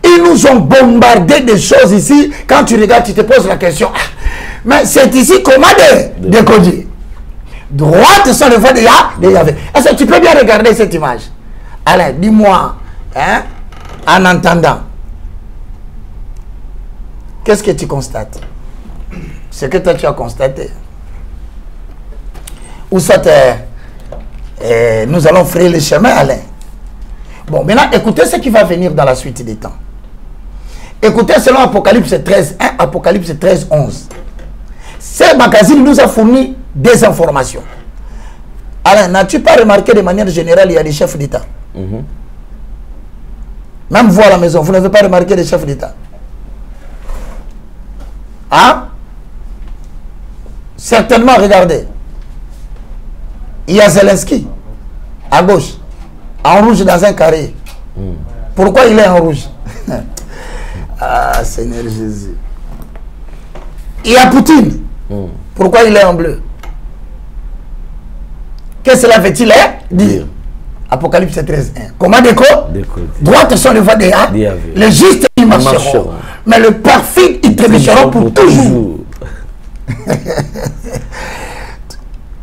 Ils nous ont bombardé des choses ici. Quand tu regardes, tu te poses la question. Ah, mais c'est ici comment décoder. Droite sont les voies de Yahvé. Est-ce que tu peux bien regarder cette image? Allez, dis-moi, hein, en entendant. Qu'est-ce que tu constates? Ce que toi tu as constaté. Ou ça nous allons frayer le chemin, Alain. Bon, maintenant, écoutez ce qui va venir dans la suite des temps. Écoutez, selon Apocalypse 13, 1, Apocalypse 13, 11. Ce magazine nous a fourni des informations. Alain, n'as-tu pas remarqué de manière générale, il y a des chefs d'État? Même vous à la maison, vous n'avez pas remarqué des chefs d'État? Hein? Certainement, regardez. Il y a Zelensky, à gauche, en rouge dans un carré. Pourquoi il est en rouge? Ah, Seigneur Jésus. Il y a Poutine. Pourquoi il est en bleu? Qu'est-ce que cela veut-il dire? Apocalypse 13, 1. Comment décoder? Droite sont les voies des Yahvé. Les justes y marcheront. Mais le perfide, ils trébucheront pour toujours.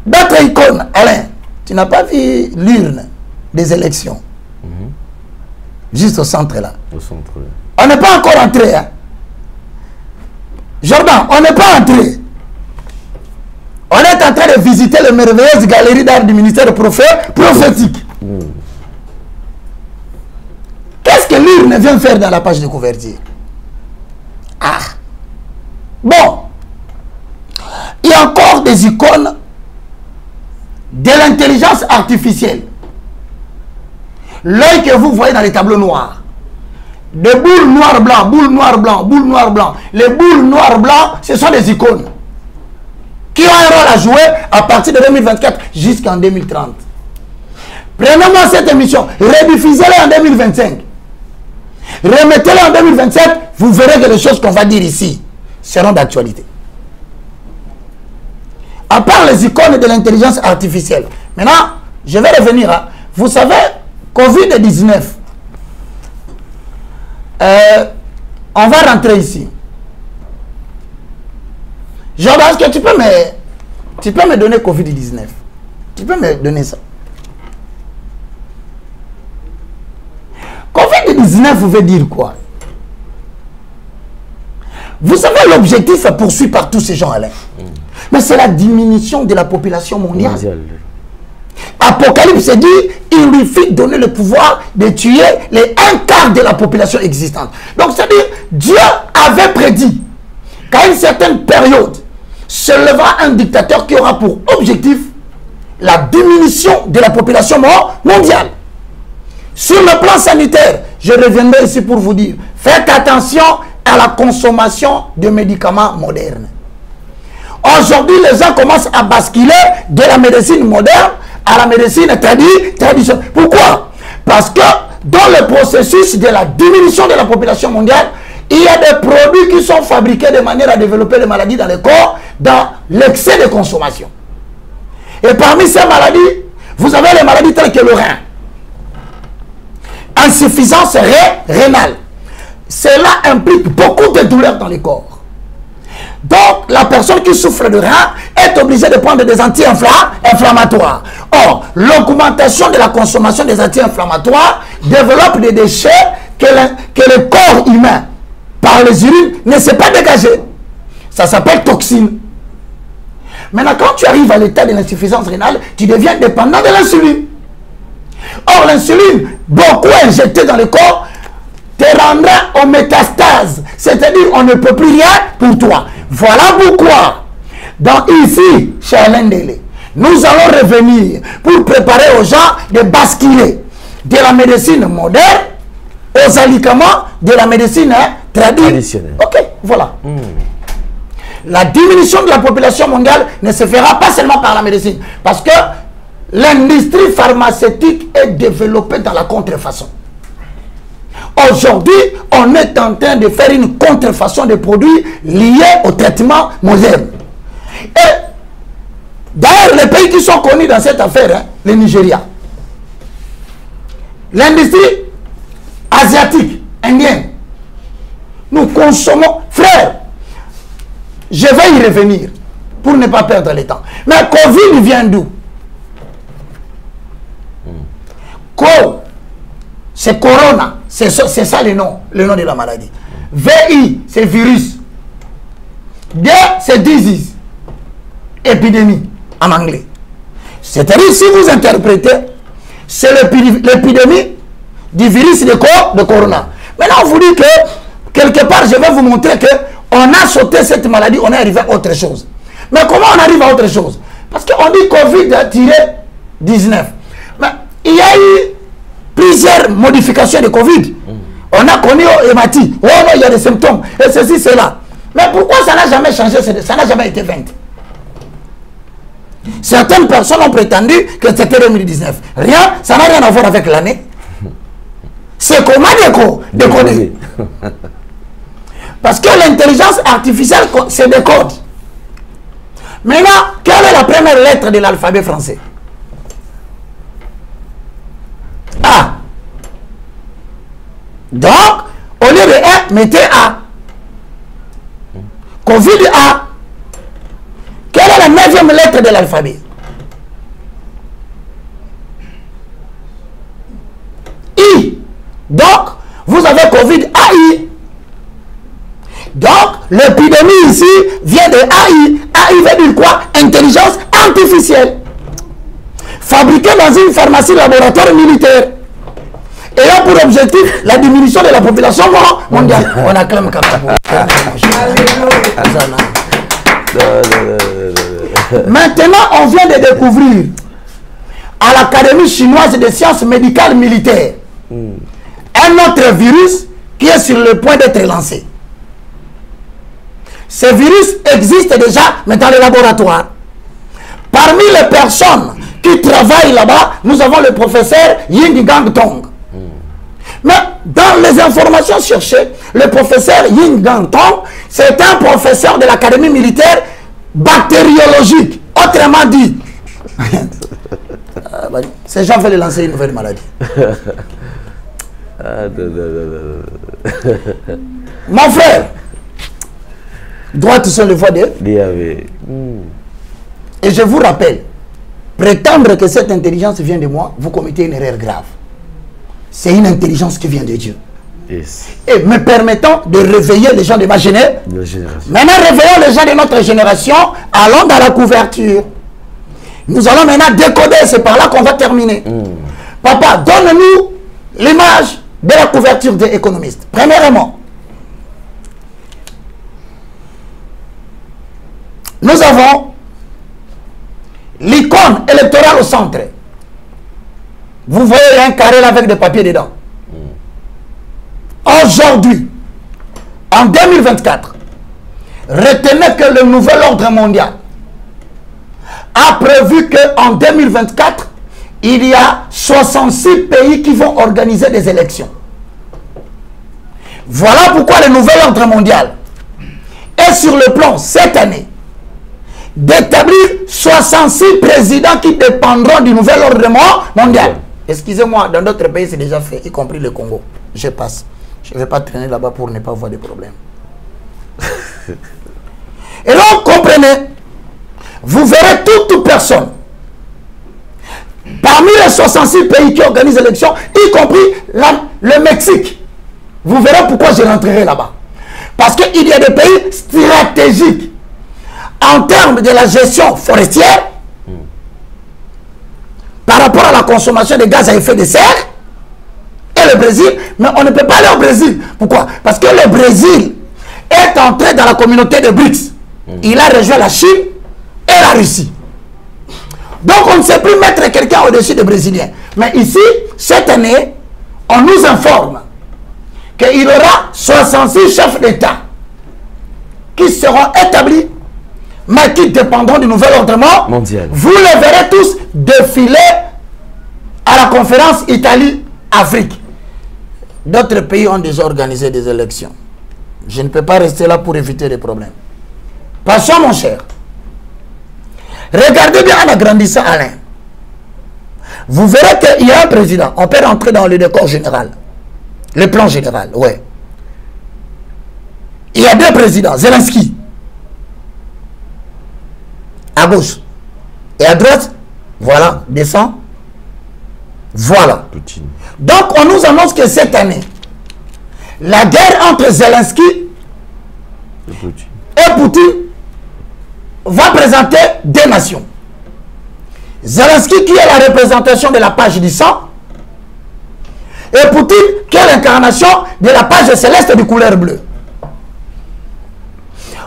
D'autres icônes, Alain, tu n'as pas vu l'urne des élections? Juste au centre là. Au centre. On n'est pas encore entré. Hein? Jordan, on n'est pas entré. On est en train de visiter les merveilleuses galeries d'art du ministère prophétique. Qu'est-ce que l'urne vient faire dans la page de couverture? Ah. Bon. Il y a encore des icônes de l'intelligence artificielle. L'œil que vous voyez dans les tableaux noirs. Des boules noir-blanc, boules noir-blanc, boules noir-blanc. Les boules noir-blanc, ce sont des icônes qui ont un rôle à jouer à partir de 2024 jusqu'en 2030. Prenez-moi cette émission, rediffusez-la en 2025. Remettez-la en 2027, vous verrez que les choses qu'on va dire ici seront d'actualité. À part les icônes de l'intelligence artificielle. Maintenant, je vais revenir à... Vous savez, Covid-19. On va rentrer ici. Jordan, est-ce que tu peux me donner Covid-19? Tu peux me donner ça? Covid-19 veut dire quoi? Vous savez l'objectif poursuivi par tous ces gens, Alain. Mais c'est la diminution de la population mondiale. Apocalypse dit, il lui fit donner le pouvoir de tuer les 1/4 de la population existante. Donc c'est-à-dire, Dieu avait prédit qu'à une certaine période, se lèvera un dictateur qui aura pour objectif la diminution de la population mondiale. Sur le plan sanitaire, je reviendrai ici pour vous dire, faites attention à la consommation de médicaments modernes. Aujourd'hui, les gens commencent à basculer de la médecine moderne à la médecine traditionnelle. Pourquoi? Parce que dans le processus de la diminution de la population mondiale, il y a des produits qui sont fabriqués de manière à développer des maladies dans le corps, dans l'excès de consommation. Et parmi ces maladies, vous avez les maladies telles que le rein. Insuffisance rénale. Cela implique beaucoup de douleurs dans le corps. Donc, la personne qui souffre de rein est obligée de prendre des anti-inflammatoires. Or, l'augmentation de la consommation des anti-inflammatoires développe des déchets que le corps humain, par les urines, ne sait pas dégager. Ça s'appelle toxine. Maintenant, quand tu arrives à l'état de l'insuffisance rénale, tu deviens dépendant de l'insuline. Or, l'insuline, beaucoup injectée dans le corps, te rendra aux métastases. C'est-à-dire, on ne peut plus rien pour toi. Voilà pourquoi, ici, chez Alain Délé, nous allons revenir pour préparer aux gens de basculer de la médecine moderne aux alicaments de la médecine traditionnelle. Ok, voilà. La diminution de la population mondiale ne se fera pas seulement par la médecine. Parce que l'industrie pharmaceutique est développée dans la contrefaçon. Aujourd'hui, on est en train de faire une contrefaçon des produits liés au traitement moderne. Et d'ailleurs, les pays qui sont connus dans cette affaire, le Nigeria, l'industrie asiatique, indienne, nous consommons, frère, je vais y revenir pour ne pas perdre le temps. Mais Covid vient d'où? C'est Corona, c'est ça le nom de la maladie. VI, c'est virus. D, c'est disease, épidémie en anglais. C'est-à-dire, si vous interprétez, c'est l'épidémie du virus de Corona. Maintenant, on vous dit que, quelque part, je vais vous montrer que on a sauté cette maladie, on est arrivé à autre chose. Mais comment on arrive à autre chose? Parce qu'on dit Covid-19. Mais il y a eu plusieurs modifications de Covid. On a connu hématite. Oh non, il y a des symptômes. Et ceci, cela. Mais pourquoi ça n'a jamais changé? Ça n'a jamais été 20. Certaines personnes ont prétendu que c'était 2019. Rien, ça n'a rien à voir avec l'année. C'est comment décoder. Parce que l'intelligence artificielle, c'est des codes. Maintenant, quelle est la première lettre de l'alphabet français? A. Donc, au lieu de A, mettez A. Covid A. Quelle est la 9e lettre de l'alphabet? I. Donc, vous avez Covid AI. Donc, l'épidémie ici vient de AI. AI veut dire quoi? Intelligence artificielle. Fabriquée dans une pharmacie laboratoire militaire. Ayant pour objectif la diminution de la population mondiale. On acclame Kabila. Maintenant, on vient de découvrir à l'Académie chinoise des sciences médicales militaires un autre virus qui est sur le point d'être lancé. Ce virus existe déjà, mais dans les laboratoires. Parmi les personnes qui travaillent là-bas, nous avons le professeur Ying Gang Tong. Mais dans les informations cherchées, le professeur Ying Gang Tong, c'est un professeur de l'Académie militaire bactériologique. Autrement dit, ces gens veulent lancer une nouvelle maladie. Mon frère, droite sur le voie de Et je vous rappelle, prétendre que cette intelligence vient de moi, vous commettez une erreur grave. C'est une intelligence qui vient de Dieu. Yes. Et me permettant de réveiller les gens de ma génération. Maintenant, réveillons les gens de notre génération, allons dans la couverture. Nous allons maintenant décoder, c'est par là qu'on va terminer. Papa, donne-nous l'image de la couverture des économistes. Premièrement, nous avons l'icône électorale au centre. Vous voyez un carré là avec des papiers dedans. Aujourd'hui, en 2024, retenez que le nouvel ordre mondial a prévu qu'en 2024, il y a 66 pays qui vont organiser des élections. Voilà pourquoi le nouvel ordre mondial est sur le plan cette année d'établir 66 présidents qui dépendront du nouvel ordre mondial. Excusez-moi, dans d'autres pays c'est déjà fait, y compris le Congo. Je passe. Je ne vais pas traîner là-bas pour ne pas avoir de problème. Et donc, comprenez, vous verrez toute personne, parmi les 66 pays qui organisent l'élection, y compris le Mexique, vous verrez pourquoi je rentrerai là-bas. Parce qu'il y a des pays stratégiques en termes de la gestion forestière par rapport à la consommation de gaz à effet de serre et le Brésil, mais on ne peut pas aller au Brésil. Pourquoi? Parce que le Brésil est entré dans la communauté de BRICS. Il a rejoint la Chine et la Russie. Donc on ne sait plus mettre quelqu'un au-dessus des Brésiliens. Mais ici, cette année, on nous informe qu'il y aura 66 chefs d'État qui seront établis, mais qui dépendront du nouvel ordre mondial. Vous les verrez tous défiler à la conférence Italie-Afrique. D'autres pays ont déjà organisé des élections. Je ne peux pas rester là pour éviter des problèmes. Passons, mon cher. Regardez bien en agrandissant Alain. Vous verrez qu'il y a un président. On peut rentrer dans le décor général. Le plan général, ouais. Il y a deux présidents. Zelensky. À gauche. Et à droite, voilà, descend. Voilà. Poutine. Donc, on nous annonce que cette année, la guerre entre Zelensky et Poutine va présenter deux nations. Zelensky qui est la représentation de la page du sang et Poutine qui est l'incarnation de la page céleste de couleur bleue.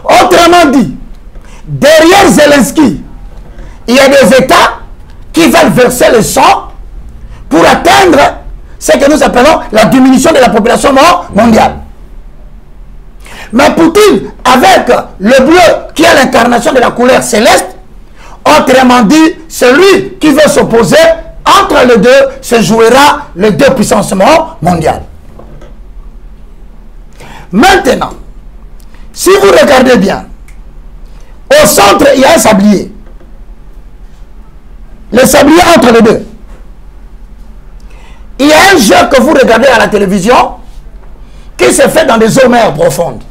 Autrement dit, derrière Zelensky, il y a des États qui veulent verser le sang pour atteindre ce que nous appelons la diminution de la population mondiale. Mais Poutine, avec le bleu qui est l'incarnation de la couleur céleste, autrement dit, celui qui veut s'opposer, entre les deux se jouera les deux puissances mondiales. Maintenant, si vous regardez bien, au centre, il y a un sablier. Le sablier entre les deux. Il y a un jeu que vous regardez à la télévision qui se fait dans des eaux mers profondes.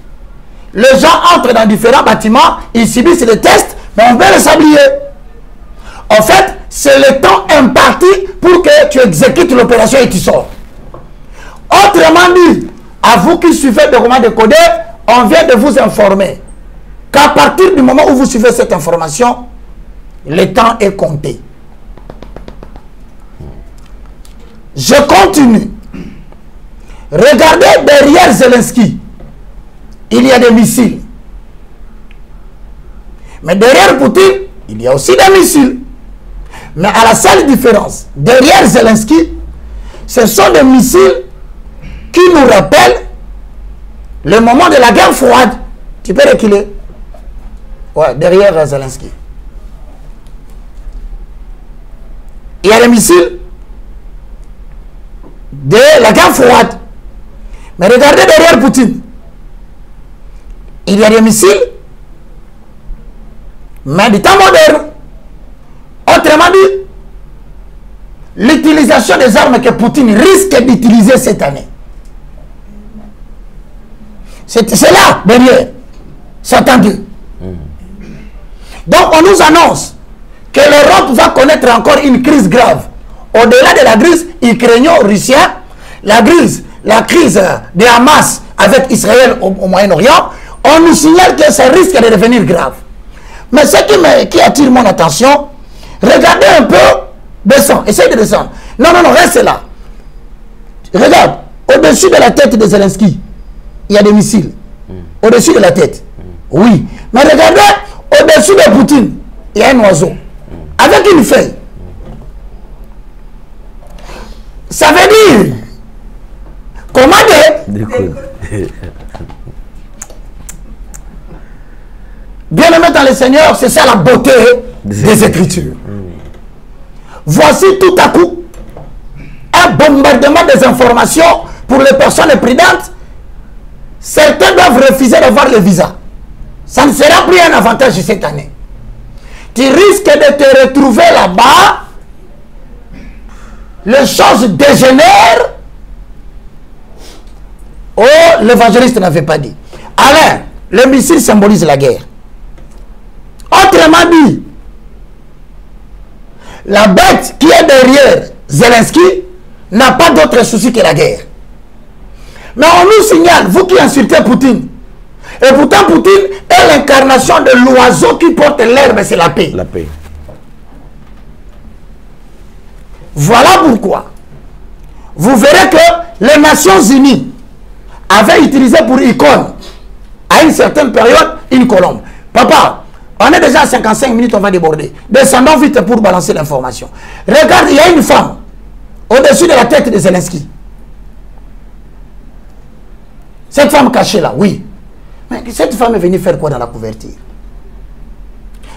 Les gens entrent dans différents bâtiments, ils subissent des tests, mais on veut le sablier. En fait, c'est le temps imparti pour que tu exécutes l'opération et tu sors. Autrement dit, à vous qui suivez le roman décodé, on vient de vous informer qu'à partir du moment où vous suivez cette information, le temps est compté. Je continue. Regardez derrière Zelensky. Il y a des missiles. Mais derrière Poutine, il y a aussi des missiles. Mais à la seule différence, derrière Zelensky, ce sont des missiles qui nous rappellent le moment de la guerre froide. Tu peux reculer. Ouais, derrière Zelensky. Il y a les missiles de la guerre froide. Mais regardez derrière Poutine. Il y a des missiles, mais du temps moderne. Autrement dit, l'utilisation des armes que Poutine risque d'utiliser cette année. C'est là, derrière. C'est attendu. Donc, on nous annonce que l'Europe va connaître encore une crise grave. Au-delà de la crise ukrainien-russienne, la crise de Hamas avec Israël au Moyen-Orient, on nous signale que ça risque de devenir grave. Mais ce qui attire mon attention, regardez un peu, descends, essaye de descendre. Non, non, non, reste là. Regarde, au-dessus de la tête de Zelensky, il y a des missiles. Au-dessus de la tête. Oui. Mais regardez, au-dessus de Poutine, il y a un oiseau. Avec une feuille. Ça veut dire, commandez. Bien-aimé dans le Seigneur, c'est ça la beauté des Écritures. Voici tout à coup un bombardement des informations pour les personnes prudentes. Certains doivent refuser d'avoir le visa. Ça ne sera plus un avantage cette année. Tu risques de te retrouver là-bas. Les choses dégénèrent. Oh, l'évangéliste n'avait pas dit. Alain, le missile symbolise la guerre. Autrement dit, la bête qui est derrière Zelensky n'a pas d'autre souci que la guerre. Mais on nous signale, vous qui insultez Poutine, et pourtant Poutine est l'incarnation de l'oiseau qui porte l'herbe, c'est la paix. La paix. Voilà pourquoi vous verrez que les Nations Unies avaient utilisé pour icône, à une certaine période, une colombe. Papa, on est déjà à 55 minutes, on va déborder. Descendons vite pour balancer l'information. Regarde, il y a une femme au-dessus de la tête de Zelensky. Cette femme cachée là, oui. Mais cette femme est venue faire quoi dans la couverture?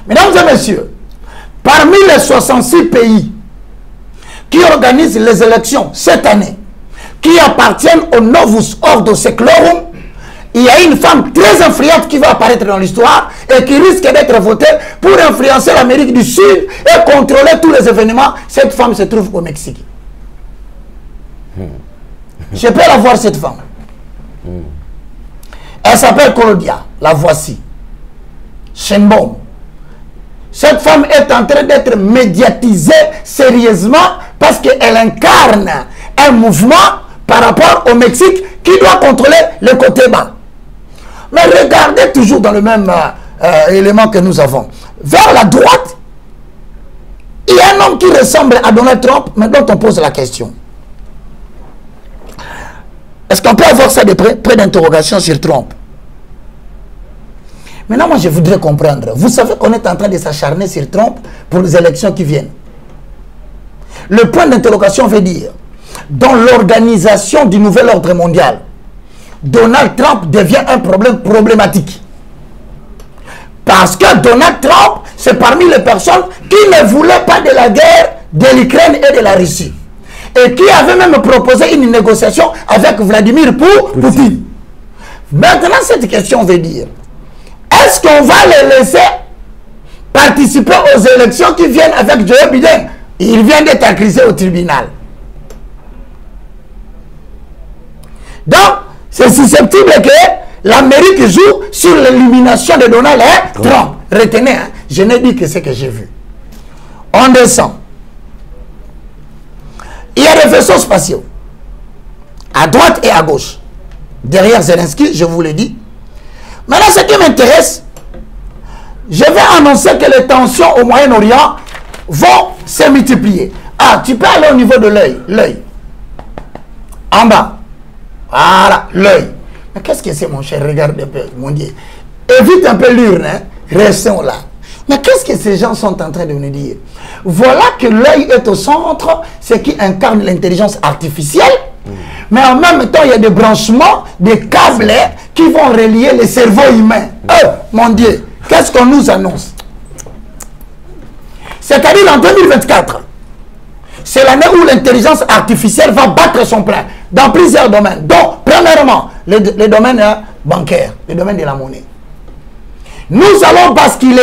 Mesdames et messieurs, parmi les 66 pays qui organisent les élections cette année, qui appartiennent au Novus Ordo Seclorum, il y a une femme très influente qui va apparaître dans l'histoire et qui risque d'être votée pour influencer l'Amérique du Sud et contrôler tous les événements. Cette femme se trouve au Mexique. Je peux la voir, cette femme. Elle s'appelle Claudia, la voici. Sheinbaum. Cette femme est en train d'être médiatisée sérieusement parce qu'elle incarne un mouvement par rapport au Mexique qui doit contrôler le côté bas. Mais regardez toujours dans le même élément que nous avons. Vers la droite, il y a un homme qui ressemble à Donald Trump, mais dont on pose la question. Est-ce qu'on peut avoir ça de près d'interrogation sur Trump? Maintenant, moi, je voudrais comprendre. Vous savez qu'on est en train de s'acharner sur Trump pour les élections qui viennent. Le point d'interrogation veut dire, dans l'organisation du nouvel ordre mondial, Donald Trump devient un problème problématique. Parce que Donald Trump, c'est parmi les personnes qui ne voulaient pas de la guerre de l'Ukraine et de la Russie. Et qui avait même proposé une négociation avec Vladimir Poutine. Maintenant, cette question veut dire, est-ce qu'on va les laisser participer aux élections qui viennent avec Joe Biden? Il vient d'être accusé au tribunal. Donc, c'est susceptible que l'Amérique joue sur l'élimination de Donald Trump. Retenez, hein, je n'ai dit que ce que j'ai vu. On descend. Il y a des vaisseaux spatiaux à droite et à gauche. Derrière Zelensky, je vous l'ai dit. Maintenant, ce qui m'intéresse, je vais annoncer que les tensions au Moyen-Orient vont se multiplier. Ah, tu peux aller au niveau de l'œil. L'œil. En bas. Voilà, l'œil. Mais qu'est-ce que c'est, mon cher? Regarde un peu, mon Dieu. Évite un peu l'urne, hein? Restons là. Mais qu'est-ce que ces gens sont en train de nous dire? Voilà que l'œil est au centre, ce qui incarne l'intelligence artificielle. Mais en même temps, il y a des branchements, des câbles qui vont relier les cerveaux humains. Mon Dieu, qu'est-ce qu'on nous annonce? C'est-à-dire en 2024, c'est l'année où l'intelligence artificielle va battre son plein dans plusieurs domaines. Donc, premièrement, les domaines bancaires, les domaines de la monnaie. Nous allons basculer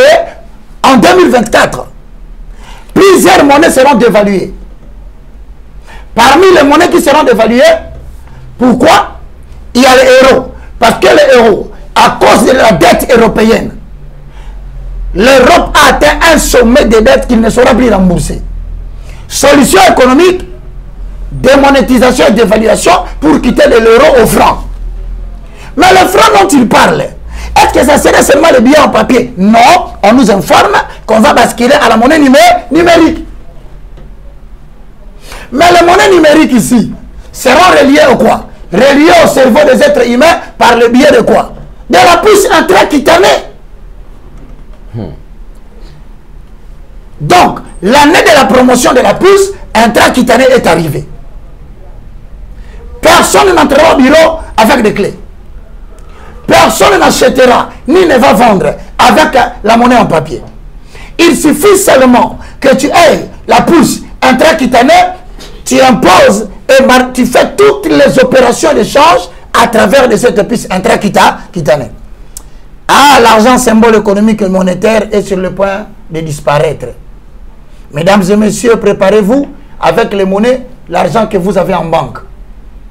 en 2024. Plusieurs monnaies seront dévaluées. Parmi les monnaies qui seront dévaluées, pourquoi? Il y a l'euro. Parce que l'euro, à cause de la dette européenne, l'Europe a atteint un sommet de dettes qu'il ne sera plus remboursé. Solution économique, démonétisation et dévaluation pour quitter de l'euro au franc. Mais le franc dont il parle, est-ce que ça serait seulement le billet en papier? Non, on nous informe qu'on va basculer à la monnaie numérique. Mais les monnaies numériques ici seront reliées au quoi? Reliées au cerveau des êtres humains par le biais de quoi? De la puce intracutanée. Donc, l'année de la promotion de la puce intracutanée est arrivée. Personne n'entrera au bureau avec des clés. Personne n'achètera ni ne va vendre avec la monnaie en papier. Il suffit seulement que tu aies la puce intracutanée, tu imposes et tu fais toutes les opérations d'échange à travers de cette puce intracutanée. Ah, l'argent symbole économique et monétaire est sur le point de disparaître. Mesdames et messieurs, préparez-vous avec les monnaies, l'argent que vous avez en banque.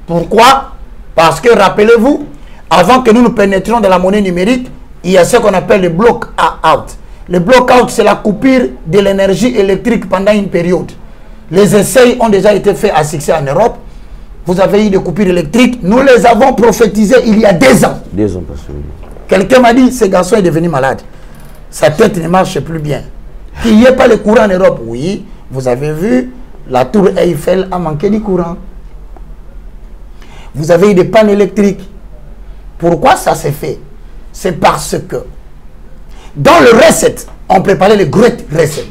Pourquoi? Parce que, rappelez-vous, avant que nous nous pénétrions dans la monnaie numérique, il y a ce qu'on appelle le block out. Le blackout, c'est la coupure de l'énergie électrique pendant une période. Les essais ont déjà été faits à succès en Europe. Vous avez eu des coupures électriques. Nous les avons prophétisées il y a 2 ans. 2 ans, parce que... Quelqu'un m'a dit, ce garçon est devenu malade. Sa tête ne marche plus bien. Qu'il n'y ait pas le courant en Europe. Oui, vous avez vu, la tour Eiffel a manqué du courant. Vous avez eu des pannes électriques. Pourquoi ça s'est fait? C'est parce que dans le reset, on préparait le Great Reset.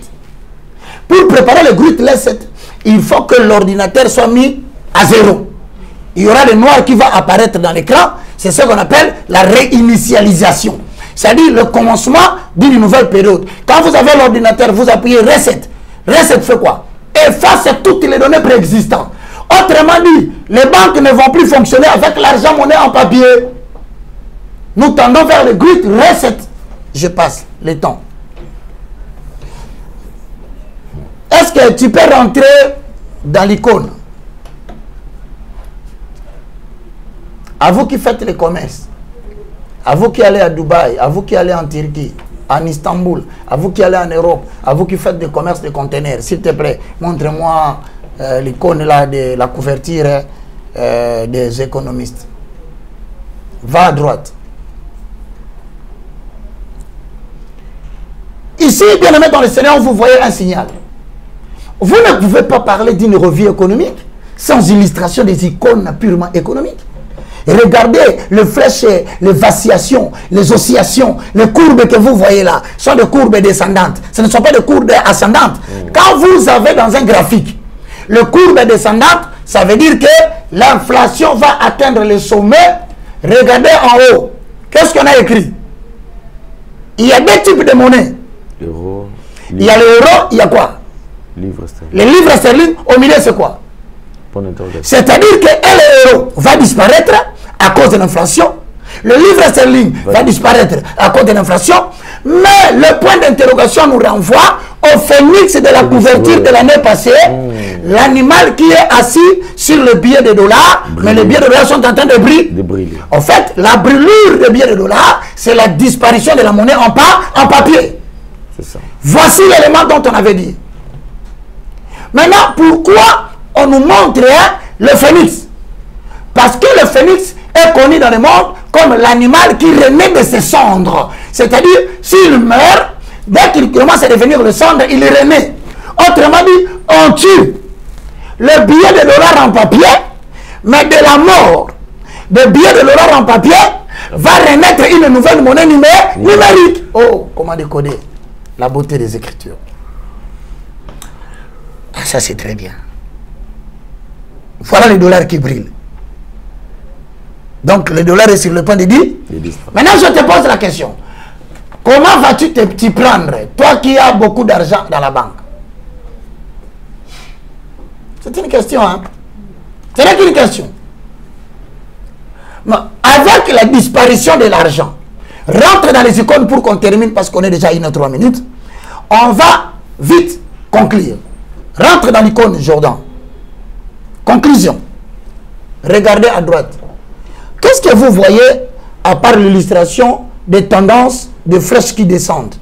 Pour préparer le Great Reset, il faut que l'ordinateur soit mis à 0. Il y aura le noir qui va apparaître dans l'écran. C'est ce qu'on appelle la réinitialisation. C'est-à-dire le commencement d'une nouvelle période. Quand vous avez l'ordinateur, vous appuyez Reset. Reset fait quoi? Efface toutes les données préexistantes. Autrement dit, les banques ne vont plus fonctionner avec l'argent monnaie en papier. Nous tendons vers le Great Reset. Je passe le temps. Est-ce que tu peux rentrer dans l'icône? À vous qui faites les commerces, à vous qui allez à Dubaï, à vous qui allez en Turquie, en Istanbul, à vous qui allez en Europe, à vous qui faites des commerces de conteneurs, s'il te plaît, montre-moi l'icône là de la couverture des économistes. Va à droite. Ici, bien aimé dans le Seigneur, vous voyez un signal. Vous ne pouvez pas parler d'une revue économique sans illustration des icônes purement économiques. Et regardez les flèches, les vaccillations, les oscillations, les courbes que vous voyez là sont des courbes descendantes. Ce ne sont pas des courbes ascendantes. Quand vous avez dans un graphique le courbe descendante, ça veut dire que l'inflation va atteindre le sommet. Regardez en haut. Qu'est-ce qu'on a écrit? Il y a 2 types de monnaies. Euro, il y a l'euro, il y a quoi? Livre sterling. Les livres sterling, au milieu, c'est quoi? C'est-à-dire que l'euro va disparaître à cause de l'inflation. Le livre sterling va disparaître à cause de l'inflation. Mais le point d'interrogation nous renvoie au phénix de la couverture de l'année passée. L'animal qui est assis sur le billet de dollars. Mais les billets de dollars sont en train de briller. En fait, la brûlure des billets de dollars, c'est la disparition de la monnaie en papier. Ça. Voici l'élément dont on avait dit. Maintenant, pourquoi on nous montre le phénix? Parce que le phénix est connu dans le monde comme l'animal qui renaît de ses cendres. C'est-à-dire, s'il meurt, dès qu'il commence à devenir le cendre, il renaît. Autrement dit, on tue le billet de dollars en papier, mais de la mort des billets de dollars en papier va renaître une nouvelle monnaie numérique. Oh, comment décoder la beauté des Écritures. Ah, ça c'est très bien. Voilà le dollar qui brille. Donc le dollar est sur le point de dire. Maintenant je te pose la question. Comment vas-tu t'y prendre, toi qui as beaucoup d'argent dans la banque? C'est une question, hein? C'est là qu'une question. Mais avec la disparition de l'argent, rentre dans les icônes pour qu'on termine parce qu'on est déjà à 1 ou 3 minutes. On va vite conclure. Rentre dans l'icône Jordan. Conclusion. Regardez à droite. Qu'est-ce que vous voyez à part l'illustration des tendances de flèches qui descendent?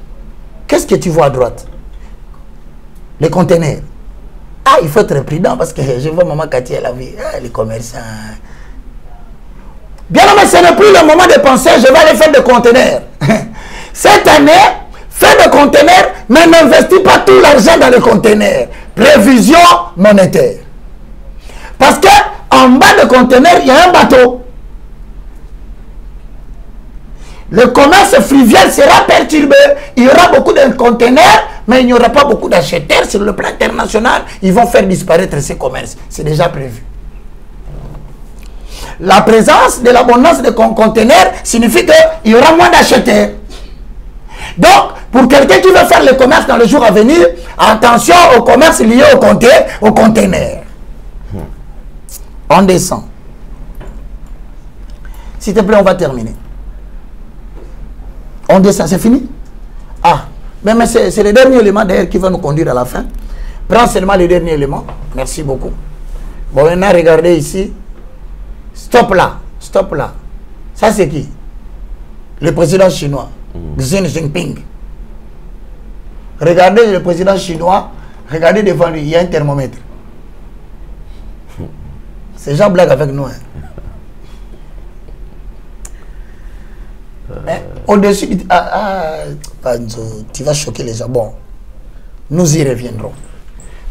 Qu'est-ce que tu vois à droite? Les conteneurs. Ah, il faut être prudent parce que je vois maman Cathy, elle a vu les commerçants. Bien, mais ce n'est plus le moment de penser, je vais aller faire des conteneurs. Cette année, fais des conteneurs, mais n'investis pas tout l'argent dans les conteneurs. Prévision monétaire. Parce que en bas de conteneurs, il y a un bateau. Le commerce fluvial sera perturbé. Il y aura beaucoup de conteneurs, mais il n'y aura pas beaucoup d'acheteurs sur le plan international. Ils vont faire disparaître ces commerces. C'est déjà prévu. La présence de l'abondance de conteneurs signifie qu'il y aura moins d'acheteurs. Donc, pour quelqu'un qui veut faire le commerce dans le jour à venir, attention au commerce lié au conteneur. On descend. S'il te plaît, on va terminer. On descend, c'est fini? Ah, mais c'est le dernier élément d'ailleurs qui va nous conduire à la fin. Prends seulement le dernier élément. Merci beaucoup. Bon, maintenant, regardez ici. Stop là. Stop là. Ça, c'est qui? Le président chinois. Xi Jinping. Regardez le président chinois, regardez devant lui, il y a un thermomètre. Ces gens blaguent avec nous. Hein. Au-dessus, tu vas choquer les gens. Bon, nous y reviendrons.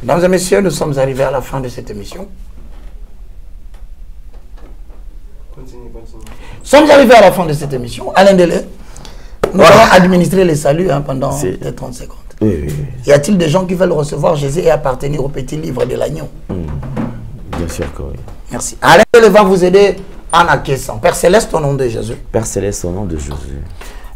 Mesdames et messieurs, nous sommes arrivés à la fin de cette émission. Nous sommes arrivés à la fin de cette émission. Alain Delay, nous allons administrer les saluts hein, pendant 30 secondes. Oui. Y a-t-il des gens qui veulent recevoir Jésus et appartenir au petit livre de l'agneau? Bien sûr que oui. Merci. Alain Delay va vous aider en acquiesçant. Père Céleste, au nom de Jésus. Père Céleste, au nom de Jésus.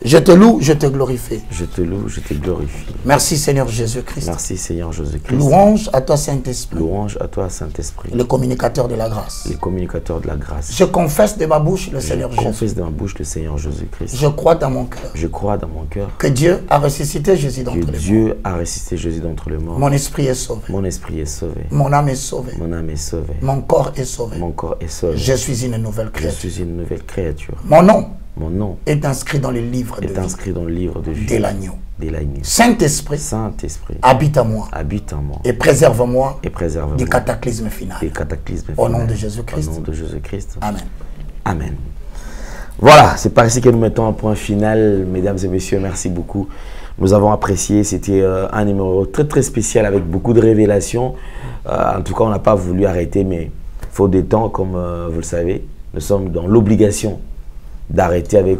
Je te loue, je te glorifie. Je te loue, je te glorifie. Merci Seigneur Jésus-Christ. Merci Seigneur Jésus-Christ. Louange à toi Saint-Esprit. Louange à toi Saint-Esprit. Le communicateur de la grâce. Le communicateur de la grâce. Je confesse de ma bouche le Seigneur Jésus. Je confesse de ma bouche le Seigneur Jésus-Christ. Je crois dans mon cœur. Je crois dans mon cœur. Que Dieu a ressuscité Jésus d'entre les morts. Dieu a ressuscité Jésus d'entre les morts. Mon esprit est sauvé. Mon esprit est sauvé. Mon âme est sauvée. Mon âme est sauvée. Mon corps est sauvé. Mon corps est sauvé. Je suis une nouvelle créature. Je suis une nouvelle créature. Mon nom est inscrit dans le livre de vie de l'agneau. Saint-Esprit, habite à moi. Et préserve-moi du cataclysme final. Au nom de Jésus-Christ. Au nom de Jésus-Christ. Amen. Amen. Voilà, c'est par ici que nous mettons un point final. Mesdames et messieurs, merci beaucoup. Nous avons apprécié. C'était un numéro très très spécial avec beaucoup de révélations. En tout cas, on n'a pas voulu arrêter, mais faute de temps, comme vous le savez, nous sommes dans l'obligation d'arrêter avec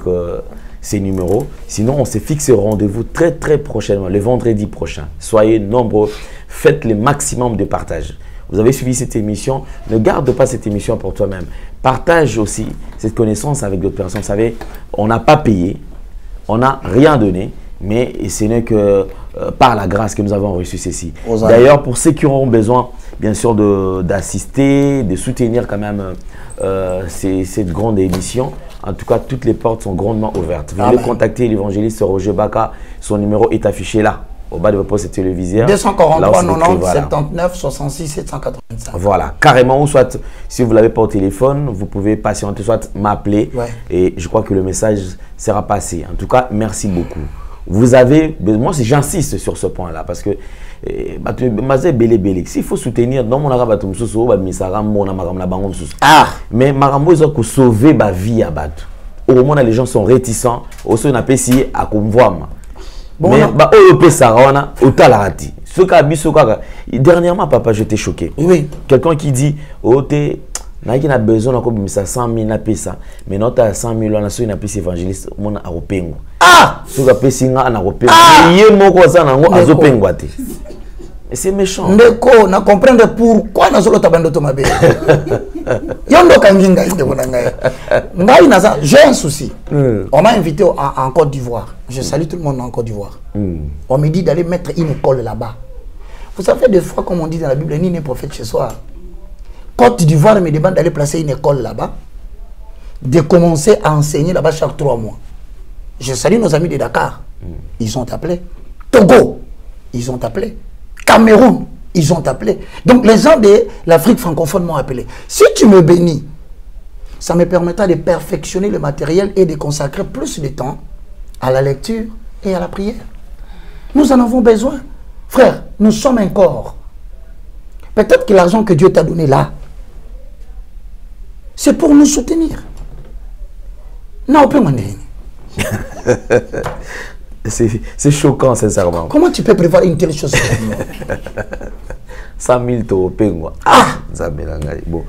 ces numéros. Sinon, on se fixe au rendez-vous très très prochainement, le vendredi prochain. Soyez nombreux, faites le maximum de partage. Vous avez suivi cette émission, ne garde pas cette émission pour toi-même. Partage aussi cette connaissance avec d'autres personnes. Vous savez, on n'a pas payé, on n'a rien donné, mais ce n'est que par la grâce que nous avons reçu ceci. D'ailleurs, pour ceux qui auront besoin, bien sûr, d'assister, de soutenir quand même cette grande émission, en tout cas, toutes les portes sont grandement ouvertes. Vous pouvez contacter l'évangéliste Roger Baka. Son numéro est affiché là, au bas de votre poste téléviseur. 243 90 79 66 785. Voilà, carrément. Ou soit, si vous ne l'avez pas au téléphone, vous pouvez patienter, soit m'appeler. Ouais. Et je crois que le message sera passé. En tout cas, merci beaucoup. Vous avez, moi j'insiste sur ce point-là parce que s'il faut soutenir dans mon arabe mais marambo ils ont sauvé ma vie à battre. Au moment où les gens sont réticents, aussi on a payé à convoi. Mais dernièrement papa j'étais choqué. Oui. Quelqu'un qui dit oh t'es Naki a besoin de 100 000 na pesa, mais notre 100 000 on a sur une piste évangéliste mon a opengo. Ah! Sur la piste na opengo. Yé moko za nango azopengo ate. C'est méchant. Ndeko na comprendre pourquoi na solo tabando to mabe. Yondo kanginga inde bonanga. Ngai naza, j'ai un souci. On m'a invité en Côte d'Ivoire. Je salue tout le monde en Côte d'Ivoire. On me dit d'aller mettre une école là-bas. Vous savez des fois comme on dit dans la Bible ni n'est prophète chez soi. Côte d'Ivoire me demande d'aller placer une école là-bas, de commencer à enseigner là-bas chaque 3 mois. Je salue nos amis de Dakar. Ils ont appelé. Togo, ils ont appelé. Cameroun, ils ont appelé. Donc les gens de l'Afrique francophone m'ont appelé. Si tu me bénis, ça me permettra de perfectionner le matériel et de consacrer plus de temps à la lecture et à la prière. Nous en avons besoin. Frère, nous sommes un corps. Peut-être que l'argent que Dieu t'a donné là, c'est pour nous soutenir. Non, on peut m'en dire. C'est choquant, sincèrement. Comment tu peux prévoir une telle chose? 100 000 euros, ah! Bon,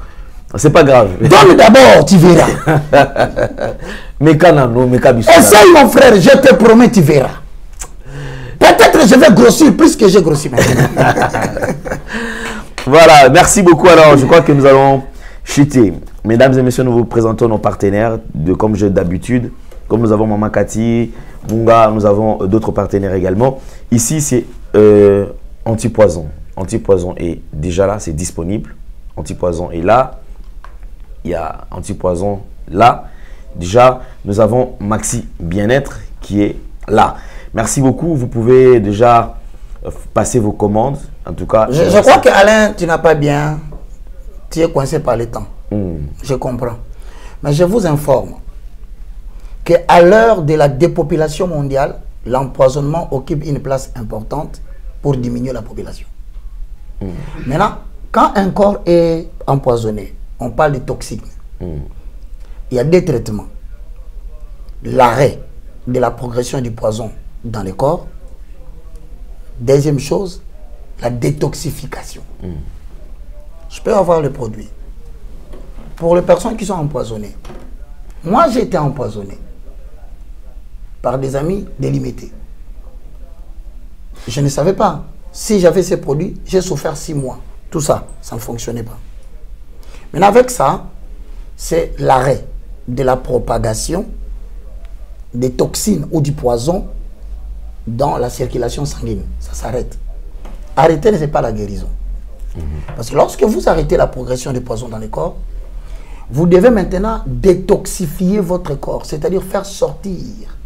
c'est pas grave. Donne d'abord, tu verras. Essaye, mon frère, je te promets, tu verras. Peut-être je vais grossir plus que j'ai grossi maintenant. Voilà, merci beaucoup. Alors, je crois que nous allons chuter. Mesdames et messieurs, nous vous présentons nos partenaires, comme d'habitude. Comme nous avons Maman Cathy, Bunga, nous avons d'autres partenaires également. Ici, c'est Antipoison. Antipoison est déjà là, c'est disponible. Antipoison est là. Il y a Antipoison là. Déjà, nous avons Maxi Bien-être qui est là. Merci beaucoup. Vous pouvez déjà passer vos commandes. En tout cas, je crois qu'Alain, tu n'as pas bien. Tu es coincé par le temps. Je comprends. Mais je vous informe qu'à l'heure de la dépopulation mondiale, l'empoisonnement occupe une place importante pour diminuer la population. Maintenant, quand un corps est empoisonné, on parle de toxiques. Il y a des traitements. L'arrêt de la progression du poison dans le corps. Deuxième chose, la détoxification. Je peux avoir le produit. Pour les personnes qui sont empoisonnées, moi j'ai été empoisonné par des amis délimités. Je ne savais pas. Si j'avais ces produits, j'ai souffert 6 mois. Tout ça, ça ne fonctionnait pas. Maintenant avec ça, c'est l'arrêt de la propagation des toxines ou du poison dans la circulation sanguine. Ça s'arrête. Arrêter, ce n'est pas la guérison. Parce que lorsque vous arrêtez la progression des poisons dans le corps, vous devez maintenant détoxifier votre corps, c'est-à-dire faire sortir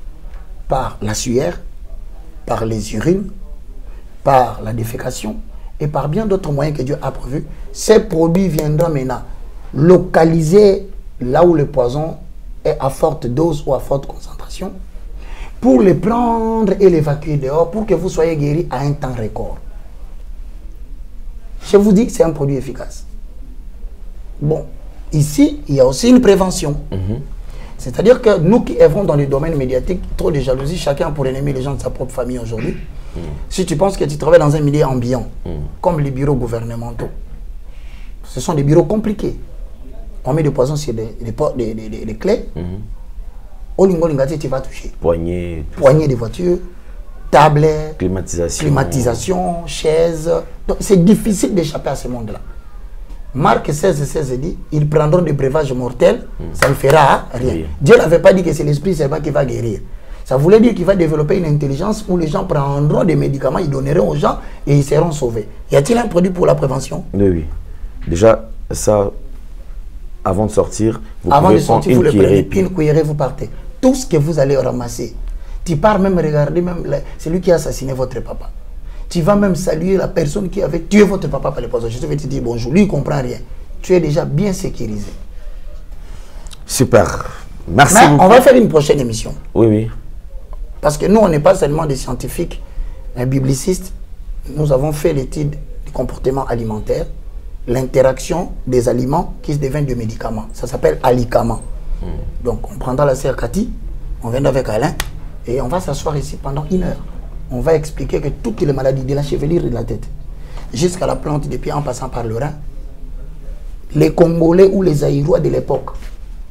par la sueur, par les urines, par la défécation et par bien d'autres moyens que Dieu a prévus. Ces produits viendront maintenant localiser là où le poison est à forte dose ou à forte concentration pour les prendre et l'évacuer dehors pour que vous soyez guéri à un temps record. Je vous dis que c'est un produit efficace. Bon, ici, il y a aussi une prévention. C'est-à-dire que nous qui œuvrons dans le domaine médiatique, trop de jalousie, chacun pour ennemi les gens de sa propre famille aujourd'hui. Si tu penses que tu travailles dans un milieu ambiant, comme les bureaux gouvernementaux, ce sont des bureaux compliqués. On met des poisons sur des clés. Au Lingolingati, tu vas toucher. Poignée de voitures, tablettes, climatisation, chaises. C'est difficile d'échapper à ce monde-là. Marc 16 dit, ils prendront des breuvages mortels, ça ne fera rien. Oui. Dieu n'avait pas dit que c'est l'esprit seulement qui va guérir. Ça voulait dire qu'il va développer une intelligence où les gens prendront des médicaments, ils donneront aux gens et ils seront sauvés. Y a-t-il un produit pour la prévention? Oui. Déjà, ça, avant de sortir, vous prenez une cuillerée, vous partez. Tout ce que vous allez ramasser, tu pars même regarder celui qui a assassiné votre papa. Tu vas même saluer la personne qui avait tué votre papa par les poisons. Je vais te dire bonjour. Lui, il ne comprend rien. Tu es déjà bien sécurisé. Super. Merci beaucoup. On va faire une prochaine émission. Oui. Parce que nous, on n'est pas seulement des scientifiques, un biblicistes. Nous avons fait l'étude du comportement alimentaire, l'interaction des aliments qui deviennent des médicaments. Ça s'appelle alicament. Donc, on prendra la sœur Cathy, on vient avec Alain, et on va s'asseoir ici pendant 1 heure. On va expliquer que toutes les maladies de la chevelure et de la tête, jusqu'à la plante des pieds en passant par le rein, les Congolais ou les Aïrois de l'époque,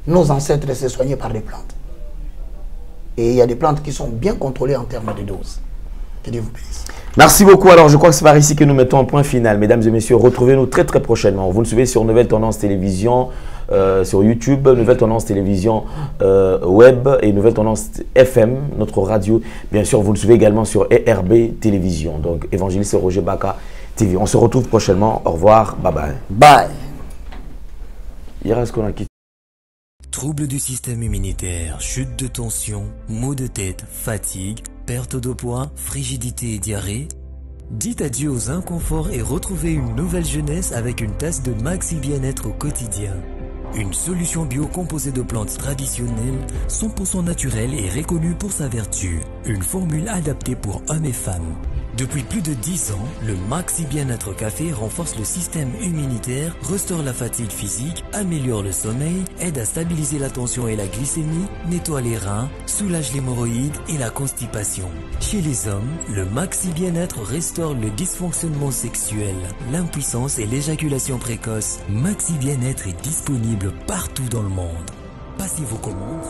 nos ancêtres se soignaient par des plantes. Et il y a des plantes qui sont bien contrôlées en termes de doses. Que Dieu vous bénisse. Merci beaucoup. Alors, je crois que c'est par ici que nous mettons un point final. Mesdames et messieurs, retrouvez-nous très prochainement. Vous nous suivez sur Nouvelle Tendance Télévision, sur YouTube, Nouvelle Tendance Télévision Web et Nouvelle Tendance FM, notre radio. Bien sûr, vous nous suivez également sur ERB Télévision. Donc, Évangéliste Roger Baka TV. On se retrouve prochainement. Au revoir. Bye bye. Bye. Il reste qu'on a quitté. Troubles du système immunitaire, chute de tension, maux de tête, fatigue, perte de poids, frigidité et diarrhée. Dites adieu aux inconforts et retrouvez une nouvelle jeunesse avec une tasse de Maxi Bien-être au quotidien. Une solution bio composée de plantes traditionnelles, 100% naturelle et reconnue pour sa vertu. Une formule adaptée pour hommes et femmes. Depuis plus de 10 ans, le Maxi Bien-être Café renforce le système immunitaire, restaure la fatigue physique, améliore le sommeil, aide à stabiliser la tension et la glycémie, nettoie les reins, soulage l'hémorroïde et la constipation. Chez les hommes, le Maxi Bien-être restaure le dysfonctionnement sexuel, l'impuissance et l'éjaculation précoce. Maxi Bien-être est disponible partout dans le monde. Passez vos commandes.